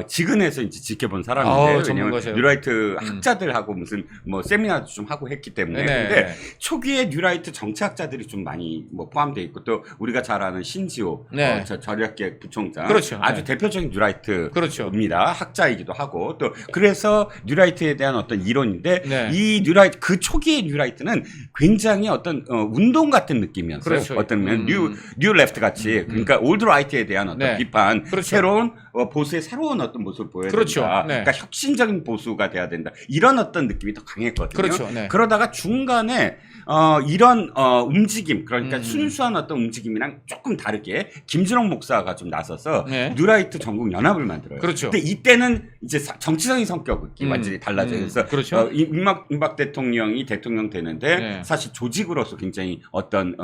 지근해서 이제 지켜본 사람인데 왜냐하면 전문가세요. 뉴라이트 학자들하고 무슨 뭐 세미나도 좀 하고 했기 때문에 네. 근데 초기에 뉴라이트 정치학자들이 좀 많이 뭐 포함되어 있고 또 우리가 잘 아는 신지호 네. 전략계획 부총장 그렇죠. 아주 네. 대표적인 뉴라이트입니다. 그렇죠. 학자이기도 하고 또 그래서 뉴라이트에 대한 어떤 이론인데 네. 이 뉴라이트 그 초기의 뉴라이트는 굉장히 어떤 운동 같은 느낌이었어요. 그렇죠. 어떤 면 뉴 레프트 같이 그러니까 올드 라이트에 대한 어떤 네. 비판, 그렇죠. 새로운 보수의 새로운 어떤 모습을 보여야 그렇죠. 된다. 네. 그러니까 혁신적인 보수가 돼야 된다. 이런 어떤 느낌이 더 강했거든요. 그렇죠. 네. 그러다가 중간에 이런 움직임 그러니까 순수한 어떤 움직임이랑 조금 다르게 김준홍 목사가 좀 나서서 네. 뉴라이트 전국 연합을 만들어요. 그렇죠. 근데 이때는 이제 정치적인 성격이 완전히 달라져요. 그래서 그렇죠. 이명박 대통령이 대통령 되는데 네. 사실 조직으로서 굉장히 어떤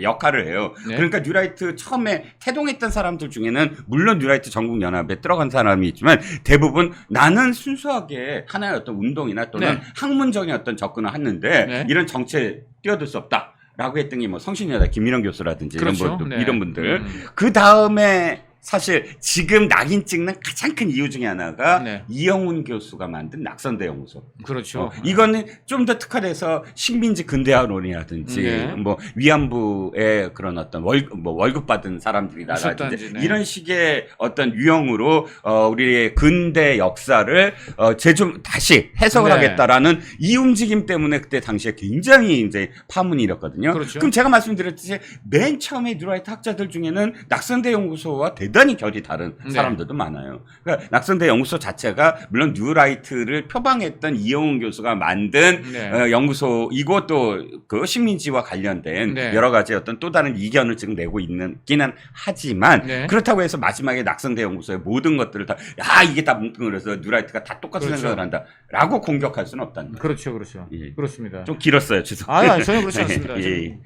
역할을 해요. 네. 그러니까 뉴라이트 처음에 태동했던 사람들 중에는 물론 뉴라이트 전국 연합에 들어간 사람이 있지만 대부분 나는 순수하게 하나의 어떤 운동이나 또는 네. 학문적인 어떤 접근을 했는데 네. 이런 정치에 뛰어들 수 없다. 라고 했던 게 뭐 성신여대 김일영 교수라든지 그렇죠. 이런 분들, 네. 이런 분들. 그 다음에 사실 지금 낙인 찍는 가장 큰 이유 중에 하나가 네. 이영훈 교수가 만든 낙선대 연구소. 그렇죠. 이거는 좀 더 특화돼서 식민지 근대화론이라든지 네. 뭐 위안부의 그런 어떤 월급 받은 사람들이라든지 있었다든지, 네. 이런 식의 어떤 유형으로 우리의 근대 역사를 좀 다시 해석을 네. 하겠다라는 이 움직임 때문에 그때 당시에 굉장히 이제 파문이 일었거든요. 그렇죠. 그럼 제가 말씀드렸듯이 맨 처음에 뉴라이트 학자들 중에는 낙선대 연구소와 대단히 결이 다른 네. 사람들도 많아요. 그러니까 낙선대 연구소 자체가 물론 뉴라이트를 표방했던 이영훈 교수가 만든 네. 연구소 이것도 그 식민지와 관련된 네. 여러 가지 어떤 또 다른 이견을 지금 내고 있기는 하지만 네. 그렇다고 해서 마지막에 낙선대 연구소의 모든 것들을 다 이게 다 뭉뚱그려서 뉴라이트가 다 똑같은 그렇죠. 생각을 한다라고 공격할 수는 없다는 거예요. 그렇죠. 그렇죠. 예. 그렇습니다. 좀 길었어요, 죄송해요. 아니, 전혀 그렇지 않습니다. 예.